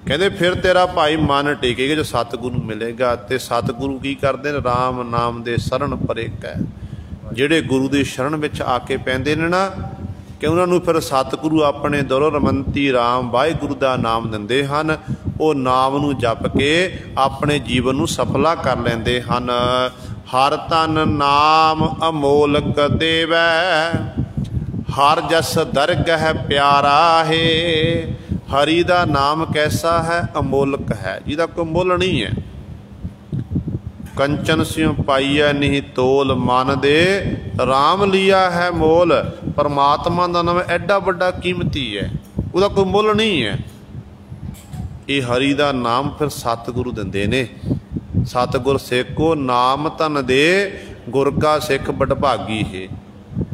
ਕਹਿੰਦੇ ਫਿਰ ਤੇਰਾ ਭਾਈ ਮਨ ਟਿਕੇਗਾ ਜੋ ਸਤਿਗੁਰੂ ਨੂੰ ਮਿਲੇਗਾ। ਤੇ ਸਤਿਗੁਰੂ ਕੀ ਕਰਦੇ ਨੇ? ਰਾਮ ਨਾਮ ਦੇ ਸ਼ਰਨ ਪਰੇਕ ਹੈ। ਜਿਹੜੇ ਗੁਰੂ ਦੀ ਸ਼ਰਨ ਵਿੱਚ ਆ ਕੇ ਪੈਂਦੇ ਨੇ ਨਾ, ਕਿ ਉਹਨਾਂ ਨੂੰ ਫਿਰ ਸਤਿਗੁਰੂ ਆਪਣੇ ਦੁਰ ਰਮੰਤੀ ਰਾਮ ਵਾਹਿਗੁਰੂ ਦਾ ਨਾਮ ਦਿੰਦੇ ਹਨ। ਉਹ ਨਾਮ ਨੂੰ ਜਪ ਕੇ ਆਪਣੇ ਜੀਵਨ ਨੂੰ ਸਫਲਾ ਕਰ ਲੈਂਦੇ ਹਨ। ਹਰ ਤਨ ਨਾਮ ਅਮੋਲਕ ਦੇਵੈ, ਹਰ ਜਸ ਦਰਗਹਿ ਪਿਆਰਾ ਹੈ। ਹਰੀ ਦਾ ਨਾਮ ਕੈਸਾ ਹੈ? ਅਮੋਲਕ ਹੈ, ਜਿਹਦਾ ਕੋਈ ਮੁੱਲ ਨਹੀਂ ਹੈ। ਕੰਚਨ ਸਿਉ ਪਾਈਐ ਨਹੀਂ ਤੋਲ, ਮਨ ਦੇ ਰਾਮ ਲਿਆ ਹੈ ਮੋਲ। ਪਰਮਾਤਮਾ ਦਾ ਨਾਮ ਐਡਾ ਵੱਡਾ ਕੀਮਤੀ ਹੈ, ਉਹਦਾ ਕੋਈ ਮੁੱਲ ਨਹੀਂ ਹੈ। ਇਹ ਹਰੀ ਦਾ ਨਾਮ ਫਿਰ ਸਤਿਗੁਰੂ ਦਿੰਦੇ ਨੇ। ਸਤਿਗੁਰ ਸੇਖੋ ਨਾਮ ਧਨ ਦੇ, ਗੁਰ ਕਾ ਸਿੱਖ ਬਡਭਾਗੀ ਹੈ।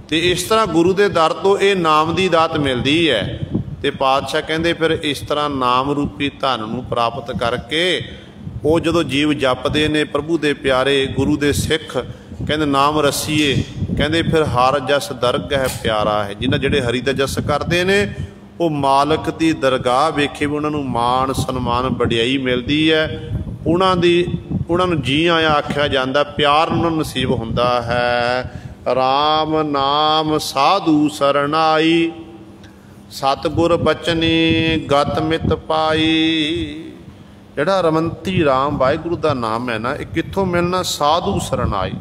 ਤੇ ਇਸ ਤਰ੍ਹਾਂ ਗੁਰੂ ਦੇ ਦਰ ਤੋਂ ਇਹ ਨਾਮ ਦੀ ਦਾਤ ਮਿਲਦੀ ਹੈ। ਤੇ ਪਾਤਸ਼ਾਹ ਕਹਿੰਦੇ ਫਿਰ ਇਸ ਤਰ੍ਹਾਂ ਨਾਮ ਰੂਪੀ ਧਨ ਨੂੰ ਪ੍ਰਾਪਤ ਕਰਕੇ ਉਹ ਜਦੋਂ ਜੀਵ ਜਪਦੇ ਨੇ ਪ੍ਰਭੂ ਦੇ ਪਿਆਰੇ ਗੁਰੂ ਦੇ ਸਿੱਖ, ਕਹਿੰਦੇ ਨਾਮ ਰਸੀਏ, ਕਹਿੰਦੇ ਫਿਰ ਹਰ ਜਸ ਦਰਗਹਿ ਪਿਆਰਾ ਹੈ। ਜਿਹਨਾਂ ਜਿਹੜੇ ਹਰੀ ਦਾ ਜਸ ਕਰਦੇ ਨੇ ਉਹ ਮਾਲਕ ਦੀ ਦਰਗਾਹ ਵੇਖੇ ਵੀ ਉਹਨਾਂ ਨੂੰ ਮਾਣ ਸਨਮਾਨ ਵਡਿਆਈ ਮਿਲਦੀ ਹੈ। ਉਹਨਾਂ ਨੂੰ ਜੀ ਆਇਆ ਆਖਿਆ ਜਾਂਦਾ, ਪਿਆਰ ਉਹਨਾਂ ਨੂੰ ਨਸੀਬ ਹੁੰਦਾ ਹੈ। ਰਾਮ ਨਾਮ ਸਾਧੂ ਸਰਨਾਈ, ਸਤਿਗੁਰ ਬਚਨੀ ਗਤ ਮਿਤ ਪਾਈ। ਜਿਹੜਾ ਰਮੰਤੀ ਰਾਮ ਵਾਹਿਗੁਰੂ ਦਾ ਨਾਮ ਹੈ ਨਾ, ਇਹ ਕਿੱਥੋਂ ਮਿਲਣਾ? ਸਾਧੂ ਸਰਨਾਈ।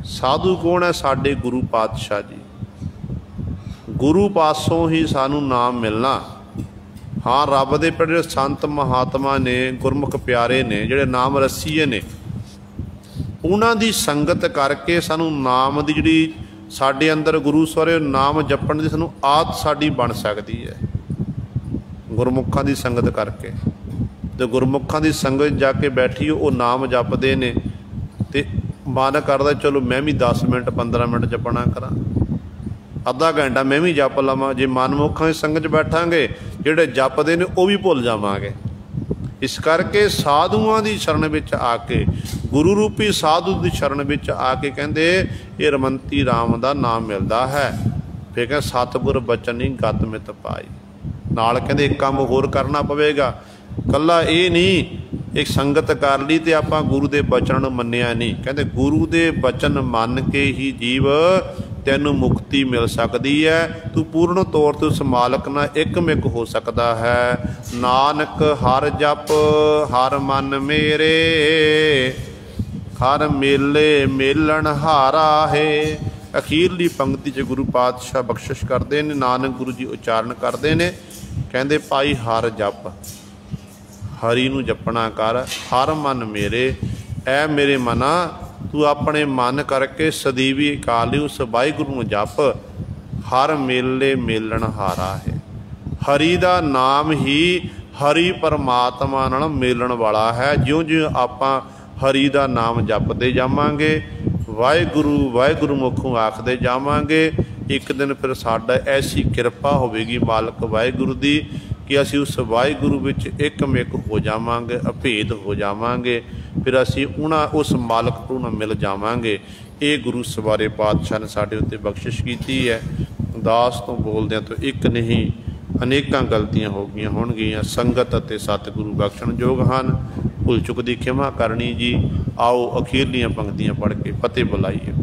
ਸਾਧੂ ਕੌਣ ਹੈ? ਸਾਡੇ ਗੁਰੂ ਪਾਤਸ਼ਾਹ ਜੀ। ਗੁਰੂ ਪਾਸੋਂ ਹੀ ਸਾਨੂੰ ਨਾਮ ਮਿਲਣਾ। ਹਾਂ, ਰੱਬ ਦੇ ਜਿਹੜੇ ਸੰਤ ਮਹਾਤਮਾ ਨੇ, ਗੁਰਮੁਖ ਪਿਆਰੇ ਨੇ, ਜਿਹੜੇ ਨਾਮ ਰਸੀਏ ਨੇ, ਉਹਨਾਂ ਦੀ ਸੰਗਤ ਕਰਕੇ ਸਾਨੂੰ ਨਾਮ ਦੀ ਜਿਹੜੀ ਸਾਡੇ ਅੰਦਰ ਗੁਰੂ ਸਵਰੇ ਨਾਮ ਜਪਣ ਦੀ ਸਾਨੂੰ ਆਦਤ ਸਾਡੀ ਬਣ ਸਕਦੀ ਹੈ, ਗੁਰਮੁਖਾਂ ਦੀ ਸੰਗਤ ਕਰਕੇ। ਤੇ ਗੁਰਮੁਖਾਂ ਦੀ ਸੰਗਤ ਜਾ ਕੇ ਬੈਠੀ ਉਹ ਨਾਮ ਜਪਦੇ ਨੇ ਤੇ ਮਨ ਕਰਦਾ ਚਲੋ ਮੈਂ ਵੀ 10 ਮਿੰਟ 15 ਮਿੰਟ ਜਪਣਾ ਕਰਾਂ, ਅੱਧਾ ਘੰਟਾ ਮੈਂ ਵੀ ਜਪ ਲਵਾਂ। ਜੇ ਮਨਮੁਖਾਂ ਦੀ ਸੰਗਤ 'ਚ ਬੈਠਾਂਗੇ ਜਿਹੜੇ ਜਪਦੇ ਨੇ ਉਹ ਵੀ ਭੁੱਲ ਜਾਵਾਂਗੇ। ਇਸ ਕਰਕੇ ਸਾਧੂਆਂ ਦੀ ਸ਼ਰਨ ਵਿੱਚ ਆ ਕੇ, ਗੁਰੂ ਰੂਪੀ ਸਾਧੂ ਦੀ ਸ਼ਰਨ ਵਿੱਚ ਆ ਕੇ ਕਹਿੰਦੇ ਇਹ ਰਮੰਤੀ ਰਾਮ ਦਾ ਨਾਮ ਮਿਲਦਾ ਹੈ। ਫਿਰ ਕਹਿੰਦੇ ਸਤਿਗੁਰ ਬਚਨੀ ਗਤ ਮਿਤ ਪਾਈ। ਨਾਲ ਕਹਿੰਦੇ ਇੱਕ ਕੰਮ ਹੋਰ ਕਰਨਾ ਪਵੇਗਾ, ਇਕੱਲਾ ਇਹ ਨਹੀਂ ਇੱਕ ਸੰਗਤ ਕਰ ਲਈ ਤੇ ਆਪਾਂ ਗੁਰੂ ਦੇ ਬਚਨ ਨੂੰ ਮੰਨਿਆ ਨਹੀਂ। ਕਹਿੰਦੇ ਗੁਰੂ ਦੇ ਬਚਨ ਮੰਨ ਕੇ ਹੀ ਜੀਵ ਤੈਨੂੰ ਮੁਕਤੀ ਮਿਲ ਸਕਦੀ ਹੈ। ਤੂੰ ਪੂਰਨ ਤੌਰ 'ਤੇ ਉਸ ਮਾਲਕ ਨਾਲ ਇੱਕਮਿਕ ਹੋ ਸਕਦਾ ਹੈ। ਨਾਨਕ ਹਰ ਜਪ ਹਰ ਮਨ ਮੇਰੇ, ਹਰ ਮੇਲੇ ਮੇਲਣ ਹਾਰਾ ਹੈ। ਅਖੀਰਲੀ ਪੰਕਤੀ 'ਚ ਗੁਰੂ ਪਾਤਸ਼ਾਹ ਬਖਸ਼ਿਸ਼ ਕਰਦੇ ਨੇ, ਨਾਨਕ ਗੁਰੂ ਜੀ ਉਚਾਰਨ ਕਰਦੇ ਨੇ, ਕਹਿੰਦੇ ਭਾਈ ਹਰ ਜਪ, ਹਰੀ ਨੂੰ ਜਪਣਾ ਕਰ। ਹਰ ਮਨ ਮੇਰੇ, ਐ ਮੇਰੇ ਮਨਾ ਤੂੰ ਆਪਣੇ ਮਨ ਕਰਕੇ ਸਦੀਵੀ ਕਾਲੀ ਉਸ ਵਾਹਿਗੁਰੂ ਨੂੰ ਜਪ। ਹਰ ਮੇਲੇ ਮੇਲਣ ਹਾਰਾ ਹੈ। ਹਰੀ ਦਾ ਨਾਮ ਹੀ ਹਰੀ ਪਰਮਾਤਮਾ ਨਾਲ ਮੇਲਣ ਵਾਲਾ ਹੈ। ਜਿਉਂ ਜਿਉਂ ਆਪਾਂ ਹਰੀ ਦਾ ਨਾਮ ਜਪਦੇ ਜਾਵਾਂਗੇ, ਵਾਹਿਗੁਰੂ ਵਾਹਿਗੁਰੂ ਮੁਖੋਂ ਆਖਦੇ ਜਾਵਾਂਗੇ, ਇੱਕ ਦਿਨ ਫਿਰ ਸਾਡਾ ਐਸੀ ਕਿਰਪਾ ਹੋਵੇਗੀ ਮਾਲਕ ਵਾਹਿਗੁਰੂ ਦੀ ਕਿ ਅਸੀਂ ਉਸ ਵਾਹਿਗੁਰੂ ਵਿੱਚ ਇੱਕਮਿਕ ਹੋ ਜਾਵਾਂਗੇ, ਅਭੇਦ ਹੋ ਜਾਵਾਂਗੇ। फिर असी उस मालक को मिल जावांगे। ये गुरु सवारे पातशाह ने साडे उत्ते बख्शिश की है। दास तो बोलदे तो एक नहीं अनेकां गलतियां हो गई होणगियां। संगत अते सतगुरु बख्शणयोग हन। भुल चुक दी खिमा करनी जी। आओ अखीरलियां पंक्तियां पढ़ के फतेह बुलाइए।